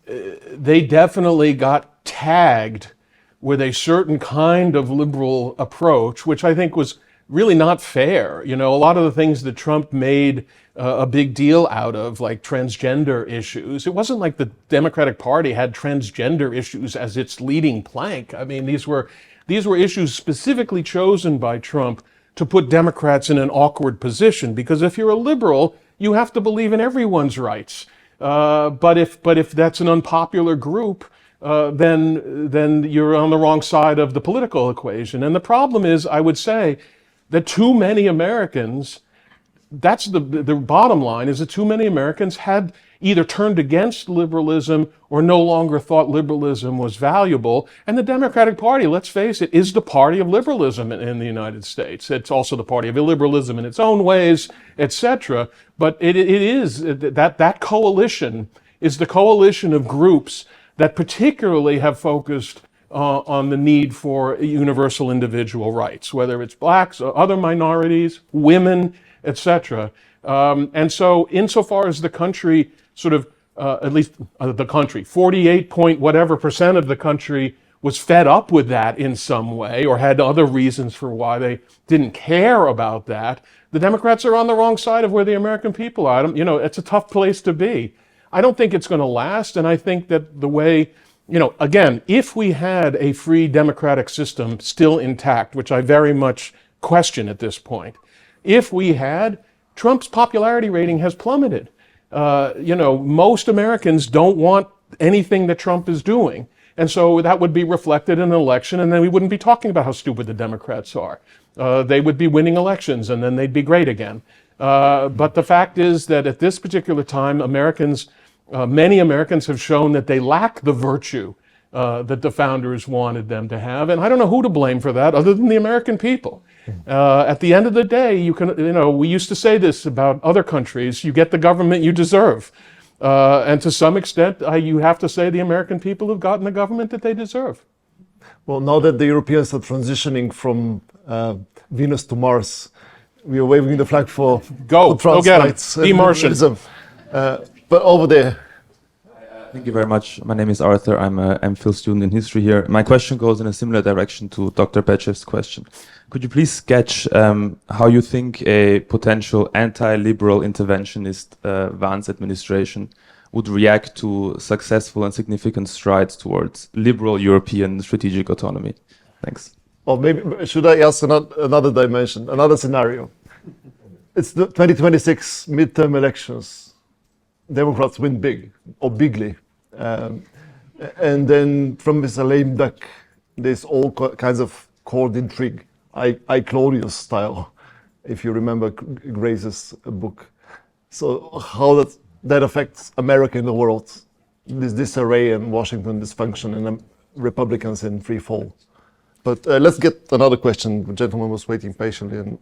[SPEAKER 2] they definitely got tagged with a certain kind of liberal approach, which I think was really not fair. You know, a lot of the things that Trump made a big deal out of, like transgender issues, it wasn't like the Democratic Party had transgender issues as its leading plank. I mean, these were issues specifically chosen by Trump to put Democrats in an awkward position, because if you're a liberal, you have to believe in everyone's rights. But if that's an unpopular group, then you're on the wrong side of the political equation. And the problem is, I would say, that too many Americans, that's the bottom line, is that too many Americans had either turned against liberalism or no longer thought liberalism was valuable. And the Democratic Party, let's face it, is the party of liberalism in the United States. It's also the party of illiberalism in its own ways, etc. But it is that coalition is the coalition of groups that particularly have focused on the need for universal individual rights, whether it's blacks, or other minorities, women, etc. And so insofar as the country sort of, at least the country, 48 point whatever % of the country was fed up with that in some way, or had other reasons for why they didn't care about that, the Democrats are on the wrong side of where the American people are. You know, it's a tough place to be. I don't think it's going to last, and I think that the way, you know, again, if we had a free democratic system still intact, which I very much question at this point, if we had, Trump's popularity rating has plummeted. You know, most Americans don't want anything that Trump is doing. And so that would be reflected in an election, and then we wouldn't be talking about how stupid the Democrats are. They would be winning elections, and then they'd be great again. But the fact is that at this particular time, many Americans have shown that they lack the virtue that the founders wanted them to have. And I don't know who to blame for that other than the American people. At the end of the day, we used to say this about other countries, you get the government you deserve. And to some extent, you have to say the American people have gotten the government that they deserve.
[SPEAKER 1] Well, now that the Europeans are transitioning from Venus to Mars, we are waving the flag for
[SPEAKER 2] go get them. Be Martian.
[SPEAKER 1] But over there.
[SPEAKER 15] Thank you very much. My name is Arthur. I'm a MPhil student in history here. My question goes in a similar direction to Dr. Bechev's question. Could you please sketch how you think a potential anti-liberal interventionist Vance administration would react to successful and significant strides towards liberal European strategic autonomy? Thanks.
[SPEAKER 1] Or maybe, should I ask another dimension, another scenario? It's the 2026 midterm elections. Democrats win big, or bigly. And then from this lame duck, there's all kinds of court intrigue. I Claudius style, if you remember Grace's book. So how that affects America in the world, this disarray and Washington dysfunction and Republicans in free fall. But let's get another question. The gentleman was waiting patiently. And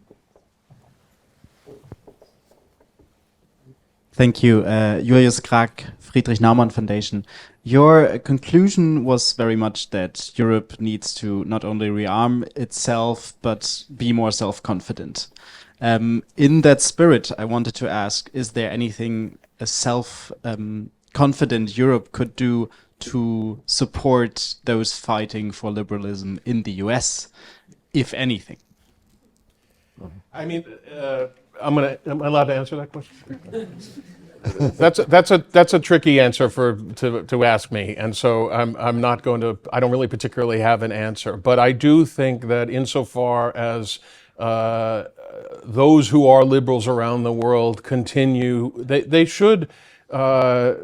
[SPEAKER 16] thank you. Julius Krag, Friedrich Naumann Foundation. Your conclusion was very much that Europe needs to not only rearm itself, but be more self-confident. In that spirit, I wanted to ask, is there anything a self-confident Europe could do to support those fighting for liberalism in the US, if anything?
[SPEAKER 2] I mean, am I allowed to answer that question? That's a tricky answer to ask me, and so I'm not going to. I don't really particularly have an answer, but I do think that insofar as those who are liberals around the world continue, they should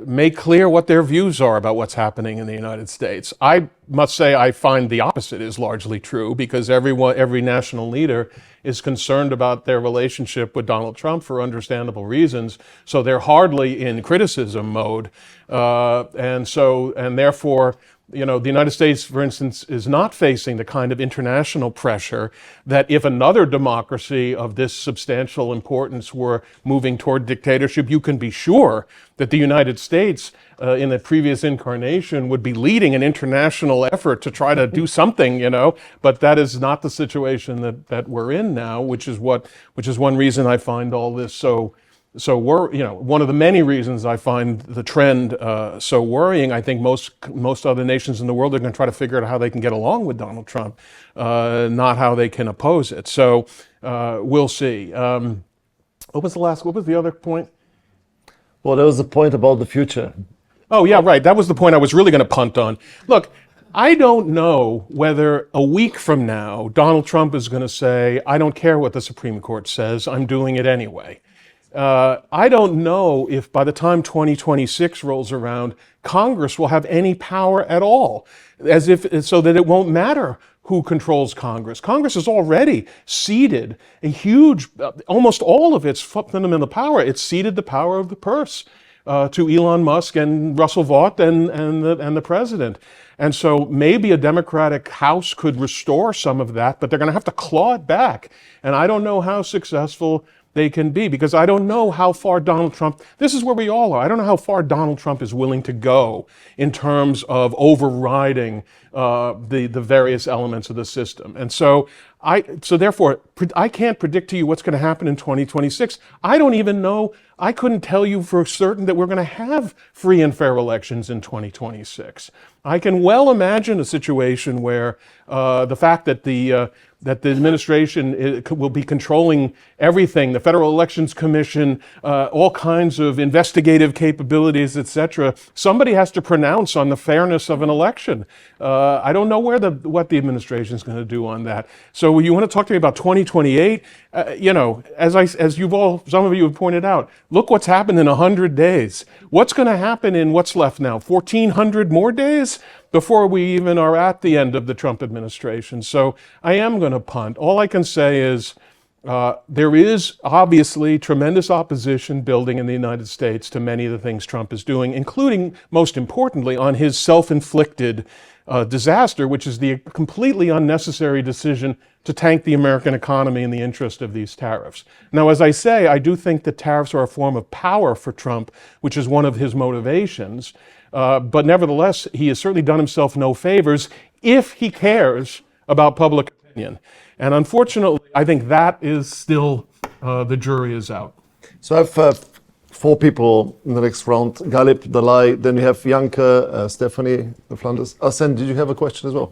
[SPEAKER 2] make clear what their views are about what's happening in the United States. I must say I find the opposite is largely true, because every national leader is concerned about their relationship with Donald Trump for understandable reasons. So they're hardly in criticism mode. And therefore, you know, the United States, for instance, is not facing the kind of international pressure that if another democracy of this substantial importance were moving toward dictatorship, you can be sure that the United States in the previous incarnation would be leading an international effort to try to do something, you know, but that is not the situation that we're in now, which is one reason I find all this so so one of the many reasons I find the trend so worrying. I think most other nations in the world are going to try to figure out how they can get along with Donald Trump, not how they can oppose it. So we'll see. What was the other point?
[SPEAKER 1] Well, there was a point about the future.
[SPEAKER 2] Oh, yeah, right. That was the point I was really going to punt on. Look, I don't know whether a week from now, Donald Trump is going to say, I don't care what the Supreme Court says, I'm doing it anyway. I don't know if by the time 2026 rolls around, Congress will have any power at all, so that it won't matter who controls Congress. Congress has already ceded a huge, almost all of its fundamental power. It's ceded the power of the purse to Elon Musk and Russell Vought and the president. And so maybe a Democratic House could restore some of that, but they're going to have to claw it back. And I don't know how successful they can be, because I don't know how far Donald Trump, this is where we all are, I don't know how far Donald Trump is willing to go in terms of overriding the various elements of the system. And so therefore, I can't predict to you what's going to happen in 2026. I don't even know, I couldn't tell you for certain that we're going to have free and fair elections in 2026. I can well imagine a situation where the fact that the administration will be controlling everything, the Federal Elections Commission, all kinds of investigative capabilities, etc. Somebody has to pronounce on the fairness of an election. I don't know what the administration is going to do on that. So you want to talk to me about 2028? As some of you have pointed out, look what's happened in 100 days. What's going to happen in what's left now? 1,400 more days before we even are at the end of the Trump administration. So I am going to punt. All I can say is there is obviously tremendous opposition building in the United States to many of the things Trump is doing, including, most importantly, on his self-inflicted disaster, which is the completely unnecessary decision to tank the American economy in the interest of these tariffs. Now, as I say, I do think that tariffs are a form of power for Trump, which is one of his motivations. But nevertheless, he has certainly done himself no favors if he cares about public opinion. And unfortunately, I think that is still, the jury is out.
[SPEAKER 1] So I have 4 people in the next round. Galip, Dalai, then you have Janke, Stephanie, Flanders. Asen, did you have a question as well?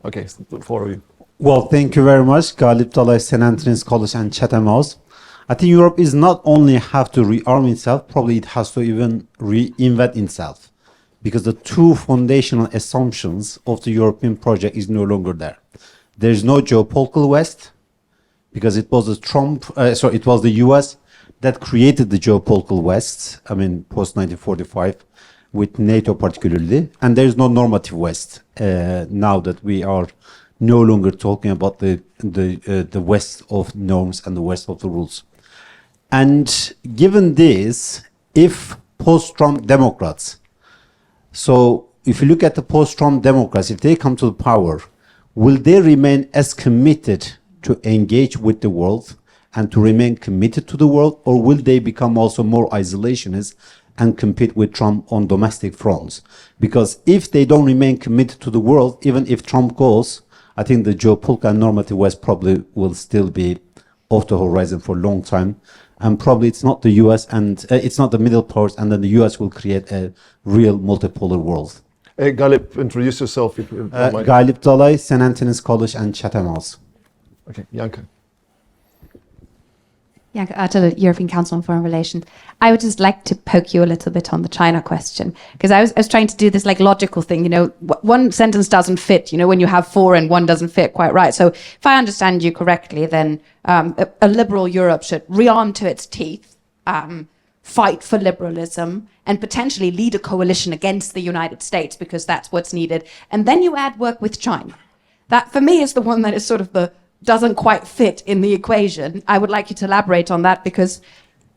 [SPEAKER 1] Okay, so the 4 of you.
[SPEAKER 17] Well, thank you very much. Galip Dalai, St. Antony's College and Chatham House. I think Europe is not only have to rearm itself, probably it has to even reinvent itself, because the 2 foundational assumptions of the European project is no longer there. There is no geopolitical West, because it was it was the US that created the geopolitical West, post 1945, with NATO particularly, and there is no normative West now that we are no longer talking about the West of norms and the West of the rules. And given this, if post-Trump Democrats, so if you look at the post-Trump Democrats, if they come to the power, will they remain as committed to engage with the world and to remain committed to the world, or will they become also more isolationist and compete with Trump on domestic fronts? Because if they don't remain committed to the world, even if Trump goes, I think the geopolitical and normative West probably will still be off the horizon for a long time. And probably it's not the US and it's not the middle powers, and then the US will create a real multipolar world.
[SPEAKER 1] Galip, introduce yourself if you don't mind.
[SPEAKER 17] Galip Dalai, St. Antony's College and Chatham House.
[SPEAKER 1] Okay, Janke.
[SPEAKER 18] Janke Artel, European Council on Foreign Relations. I would just like to poke you a little bit on the China question, because I was trying to do this logical thing, one sentence doesn't fit, when you have 4 and one doesn't fit quite right. So if I understand you correctly, then a liberal Europe should rearm to its teeth, fight for liberalism, and potentially lead a coalition against the United States, because that's what's needed. And then you add work with China. That, for me, is the one that is sort of doesn't quite fit in the equation. I would like you to elaborate on that, because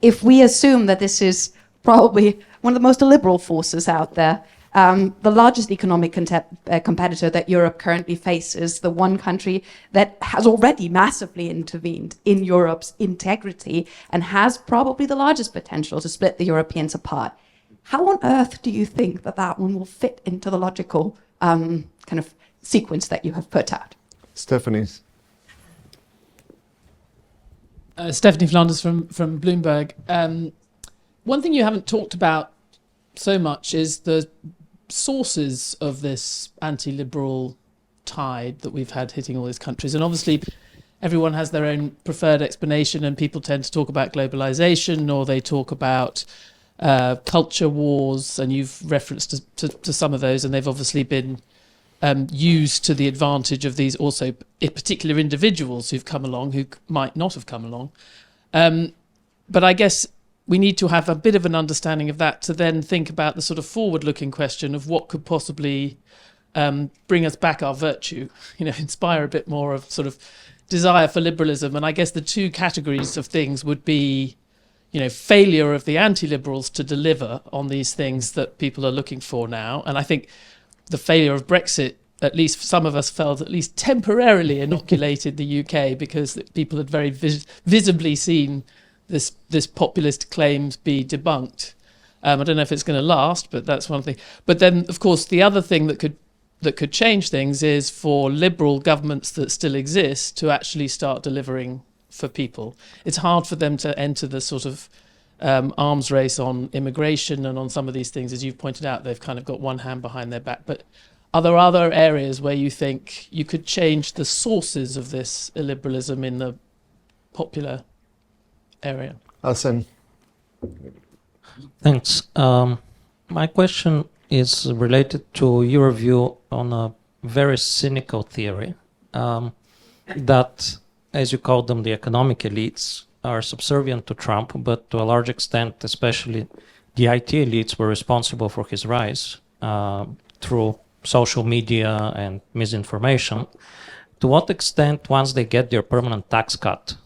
[SPEAKER 18] if we assume that this is probably one of the most illiberal forces out there, the largest economic competitor that Europe currently faces, the one country that has already massively intervened in Europe's integrity and has probably the largest potential to split the Europeans apart. How on earth do you think that one will fit into the logical kind of sequence that you have put out?
[SPEAKER 1] Stephanie's.
[SPEAKER 19] Stephanie Flanders from Bloomberg. One thing you haven't talked about so much is the sources of this anti-liberal tide that we've had hitting all these countries. And obviously, everyone has their own preferred explanation, and people tend to talk about globalization, or they talk about culture wars, and you've referenced to some of those, and they've obviously been used to the advantage of these also particular individuals who've come along who might not have come along. But I guess we need to have a bit of an understanding of that to then think about the sort of forward-looking question of what could possibly bring us back our virtue, inspire a bit more of sort of desire for liberalism. And I guess the two categories of things would be, failure of the anti-liberals to deliver on these things that people are looking for now. And I think the failure of Brexit, at least some of us felt, at least temporarily inoculated the UK, because people had very visibly seen this populist claims be debunked. I don't know if it's going to last, but that's one thing. But then, of course, the other thing that could change things is for liberal governments that still exist to actually start delivering for people. It's hard for them to enter the sort of arms race on immigration and on some of these things. As you've pointed out, they've kind of got one hand behind their back. But are there other areas where you think you could change the sources of this illiberalism in the popular area?
[SPEAKER 1] Asen.
[SPEAKER 20] Thanks. My question is related to your view on a very cynical theory that, as you call them, the economic elites are subservient to Trump, but to a large extent, especially the IT elites were responsible for his rise through social media and misinformation. To what extent, once they get their permanent tax cut,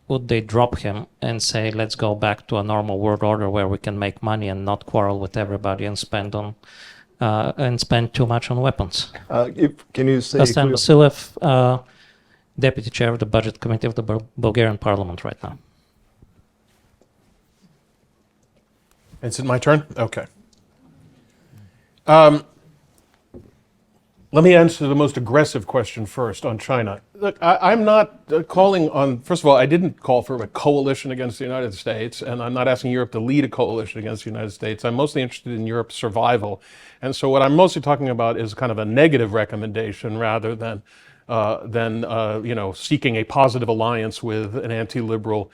[SPEAKER 20] would they drop him and say, let's go back to a normal world order where we can make money and not quarrel with everybody and spend too much on weapons?
[SPEAKER 1] Can you say...
[SPEAKER 20] Stan Vasilev, Deputy Chair of the Budget Committee of the Bulgarian Parliament right now.
[SPEAKER 2] Is it my turn? Okay. Let me answer the most aggressive question first on China. Look, I'm not calling on, first of all, I didn't call for a coalition against the United States, and I'm not asking Europe to lead a coalition against the United States. I'm mostly interested in Europe's survival. And so what I'm mostly talking about is kind of a negative recommendation rather than seeking a positive alliance with an anti-liberal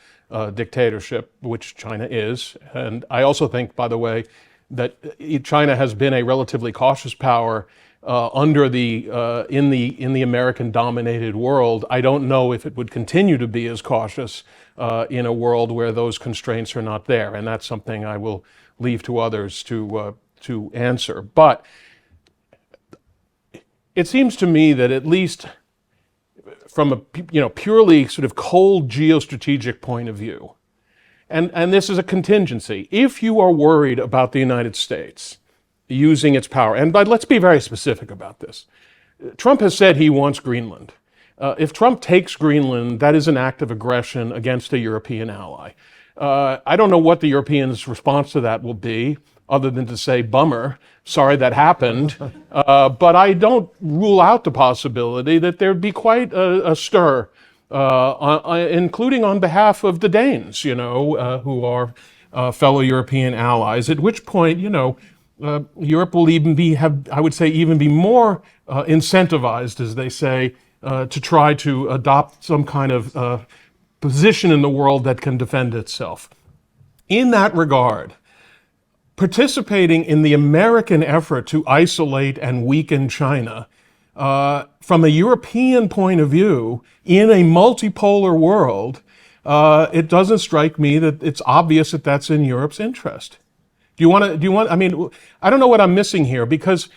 [SPEAKER 2] dictatorship, which China is. And I also think, by the way, that China has been a relatively cautious power in the American-dominated world. I don't know if it would continue to be as cautious in a world where those constraints are not there, and that's something I will leave to others to answer. But it seems to me that at least from a purely sort of cold geostrategic point of view, and this is a contingency, if you are worried about the United States using its power, but let's be very specific about this. Trump has said he wants Greenland. If Trump takes Greenland, that is an act of aggression against a European ally. I don't know what the Europeans' response to that will be, other than to say, bummer, sorry that happened. But I don't rule out the possibility that there'd be quite a stir, including on behalf of the Danes, who are fellow European allies, at which point, Europe will even be more incentivized, as they say, to try to adopt some kind of position in the world that can defend itself. In that regard, participating in the American effort to isolate and weaken China, from a European point of view, in a multipolar world, it doesn't strike me that it's obvious that that's in Europe's interest. I don't know what I'm missing here, because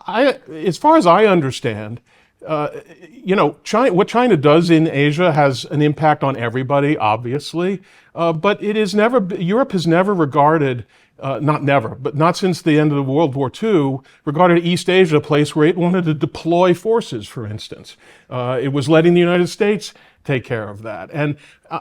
[SPEAKER 2] as far as I understand, what China does in Asia has an impact on everybody, obviously, but Europe has never regarded, not since the end of World War II, regarded East Asia a place where it wanted to deploy forces, for instance. It was letting the United States take care of that. And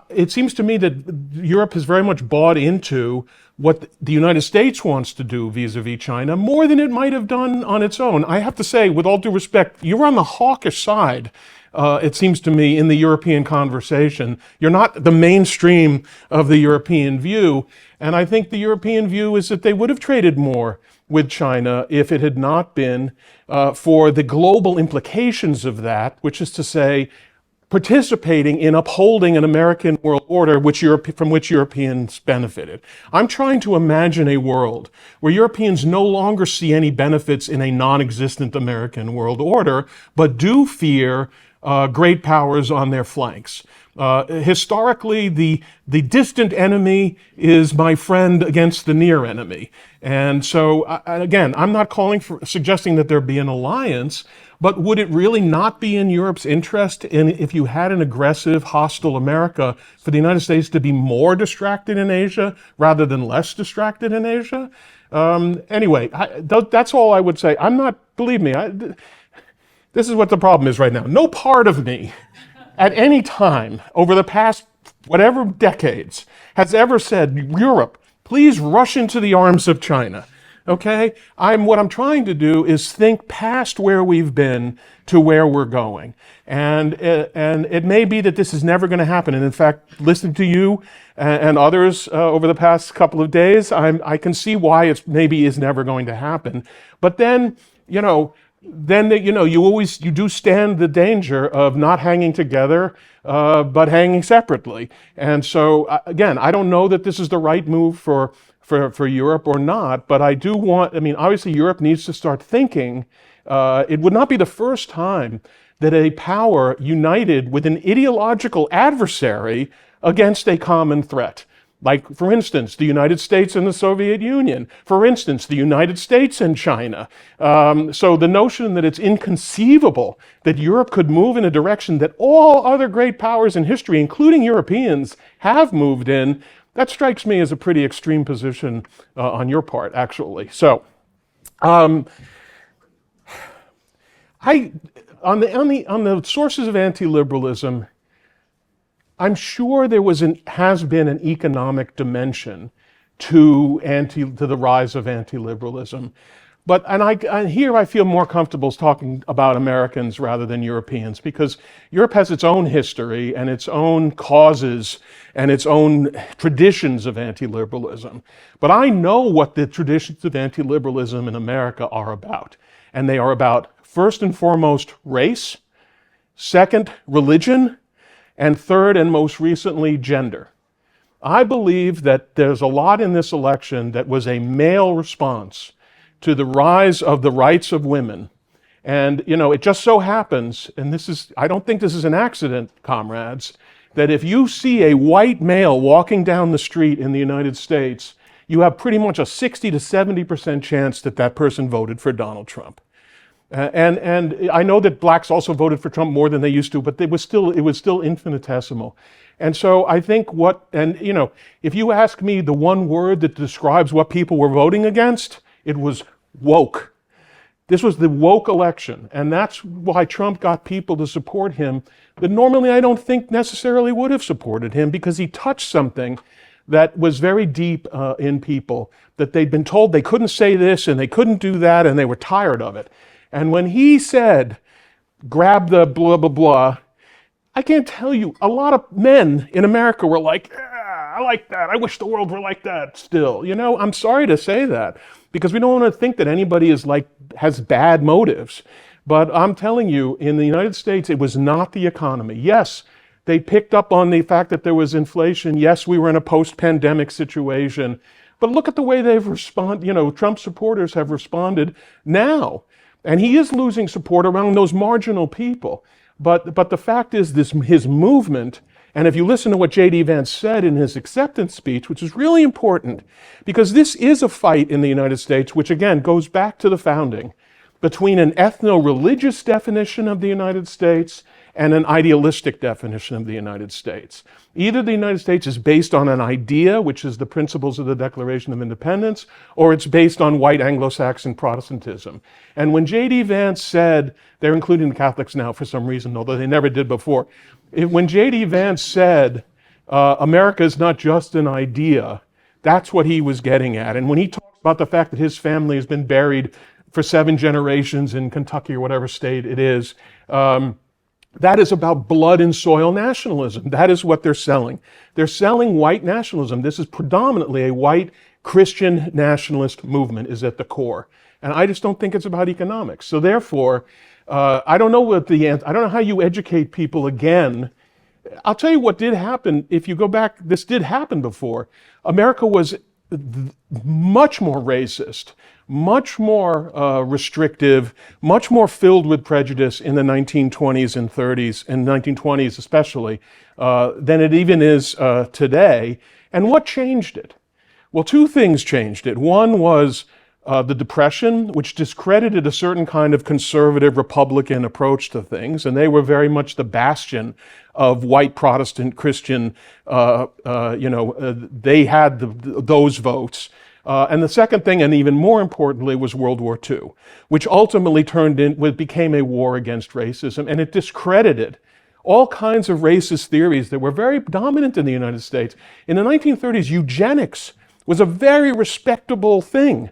[SPEAKER 2] it seems to me that Europe has very much bought into what the United States wants to do vis-a-vis China more than it might have done on its own. I have to say, with all due respect, you're on the hawkish side it seems to me, in the European conversation. You're not the mainstream of the European view. And I think the European view is that they would have traded more with China if it had not been for the global implications of that, which is to say, participating in upholding an American world order from which Europeans benefited. I'm trying to imagine a world where Europeans no longer see any benefits in a non-existent American world order, but do fear great powers on their flanks. Historically, the distant enemy is my friend against the near enemy. And so, again, I'm not suggesting that there be an alliance, but would it really not be in Europe's interest if you had an aggressive, hostile America for the United States to be more distracted in Asia rather than less distracted in Asia? Anyway, that's all I would say. Believe me, this is what the problem is right now. No part of me at any time over the past whatever decades has ever said, Europe, please rush into the arms of China. Okay? What I'm trying to do is think past where we've been to where we're going. And it may be that this is never going to happen. And in fact, listening to you and others over the past couple of days, I can see why it maybe is never going to happen. But then, you do stand the danger of not hanging together, but hanging separately. And so, again, I don't know that this is the right move for Europe or not, but obviously Europe needs to start thinking. It would not be the first time that a power united with an ideological adversary against a common threat. Like, for instance, the United States and the Soviet Union. For instance, the United States and China. So the notion that it's inconceivable that Europe could move in a direction that all other great powers in history, including Europeans, have moved in, that strikes me as a pretty extreme position on your part, actually. So, on the sources of anti-liberalism, I'm sure there has been an economic dimension to the rise of anti-liberalism. Here I feel more comfortable talking about Americans rather than Europeans, because Europe has its own history and its own causes and its own traditions of anti-liberalism. But I know what the traditions of anti-liberalism in America are about. And they are about, first and foremost, race, second, religion, and third, and most recently, gender. I believe that there's a lot in this election that was a male response to the rise of the rights of women. And, it just so happens, and I don't think this is an accident, comrades, that if you see a white male walking down the street in the United States, you have pretty much a 60 to 70% chance that that person voted for Donald Trump. And I know that blacks also voted for Trump more than they used to, but it was still infinitesimal. And so I think if you ask me the one word that describes what people were voting against, it was woke. This was the woke election, and that's why Trump got people to support him that normally I don't think necessarily would have supported him, because he touched something that was very deep in people, that they'd been told they couldn't say this and they couldn't do that, and they were tired of it. And when he said, grab the blah, blah, blah, I can't tell you, a lot of men in America were like, I like that. I wish the world were like that still. I'm sorry to say that, because we don't want to think that anybody has bad motives. But I'm telling you, in the United States, it was not the economy. Yes, they picked up on the fact that there was inflation. Yes, we were in a post-pandemic situation. But look at the way they've responded. Trump supporters have responded now. And he is losing support around those marginal people. But the fact is, his movement, and if you listen to what J.D. Vance said in his acceptance speech, which is really important, because this is a fight in the United States, which again goes back to the founding, between an ethno-religious definition of the United States and an idealistic definition of the United States. Either the United States is based on an idea, which is the principles of the Declaration of Independence, or it's based on white Anglo-Saxon Protestantism. And when J.D. Vance said, they're including the Catholics now for some reason, although they never did before, when J.D. Vance said, America is not just an idea, that's what he was getting at. And when he talks about the fact that his family has been buried for 7 generations in Kentucky or whatever state it is, That is about blood and soil nationalism. That is what they're selling. They're selling white nationalism. This is predominantly a white Christian nationalist movement is at the core. And I just don't think it's about economics. So therefore, I don't know I don't know how you educate people again. I'll tell you what did happen. If you go back, this did happen before. America was much more racist, much more restrictive, much more filled with prejudice in the 1920s and 30s, and 1920s especially, than it even is today. And what changed it? Well, two things changed it. One was the Depression, which discredited a certain kind of conservative Republican approach to things, and they were very much the bastion of white Protestant Christian, they had those votes. And the second thing, and even more importantly, was World War II, which ultimately became a war against racism, and it discredited all kinds of racist theories that were very dominant in the United States. In the 1930s, eugenics was a very respectable thing.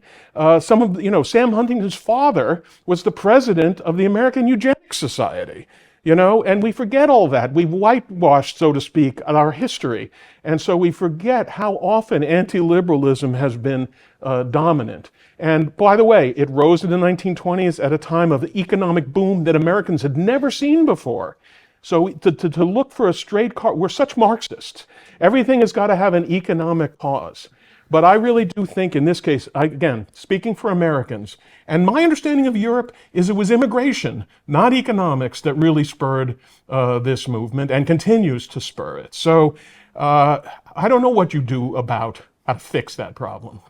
[SPEAKER 2] Sam Huntington's father was the president of the American Eugenics Society, and we forget all that. We've whitewashed, so to speak, our history. And so we forget how often anti-liberalism has been dominant. And by the way, it rose in the 1920s at a time of economic boom that Americans had never seen before. So to look for a straight car, we're such Marxists. Everything has got to have an economic cause. But I really do think in this case, again, speaking for Americans, and my understanding of Europe is it was immigration, not economics, that really spurred this movement and continues to spur it. So I don't know what you do about how to fix that problem.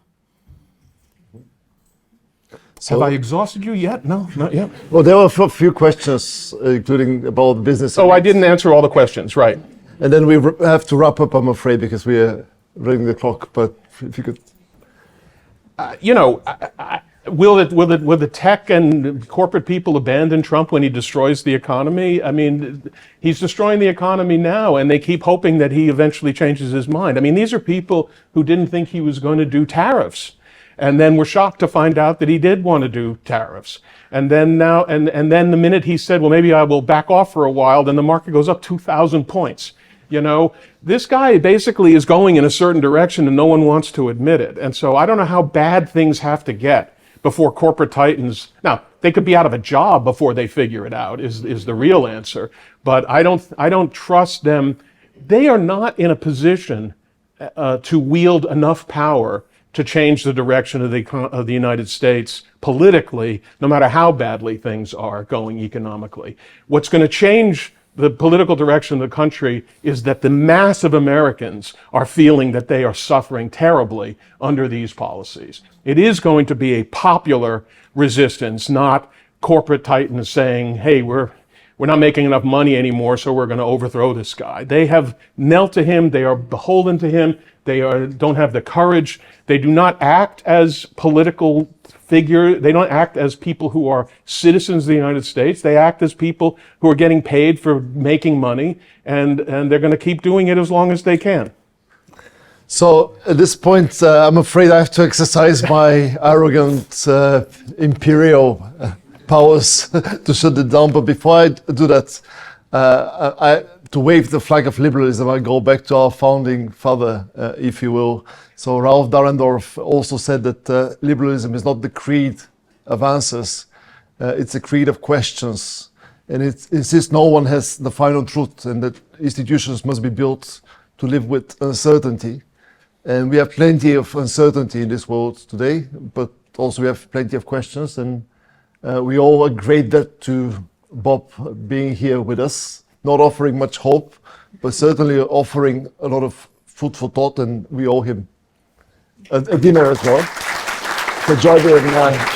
[SPEAKER 2] Have I exhausted you yet? No, not yet.
[SPEAKER 1] Well, there were a few questions, including about business.
[SPEAKER 2] Oh, I didn't answer all the questions, right.
[SPEAKER 1] And then we have to wrap up, I'm afraid, because we are running the clock, but if you could.
[SPEAKER 2] Will the tech and corporate people abandon Trump when he destroys the economy? I mean, he's destroying the economy now, and they keep hoping that he eventually changes his mind. I mean, these are people who didn't think he was going to do tariffs, and then were shocked to find out that he did want to do tariffs. And then now, and then the minute he said, well, maybe I will back off for a while, then the market goes up 2,000 points. This guy basically is going in a certain direction and no one wants to admit it. And so I don't know how bad things have to get before corporate titans, now they could be out of a job before they figure it out is the real answer. But I don't trust them. They are not in a position to wield enough power to change the direction of the United States politically, no matter how badly things are going economically. What's going to change the political direction of the country is that the mass of Americans are feeling that they are suffering terribly under these policies. It is going to be a popular resistance, not corporate titans saying, hey, we're not making enough money anymore, so we're going to overthrow this guy. They have knelt to him. They are beholden to him. They don't have the courage. They do not act as political figure. They don't act as people who are citizens of the United States. They act as people who are getting paid for making money, and they're going to keep doing it as long as they can.
[SPEAKER 1] So at this point, I'm afraid I have to exercise my arrogant imperial powers to shut it down. But before I do that, to wave the flag of liberalism, I go back to our founding father, if you will. So Ralph Dahrendorf also said that liberalism is not the creed of answers, it's a creed of questions. And it insists no one has the final truth and that institutions must be built to live with uncertainty. And we have plenty of uncertainty in this world today, but also we have plenty of questions. And we all owe a great debt to Bob being here with us, not offering much hope, but certainly offering a lot of food for thought, and we owe him a dinner as well. So join me.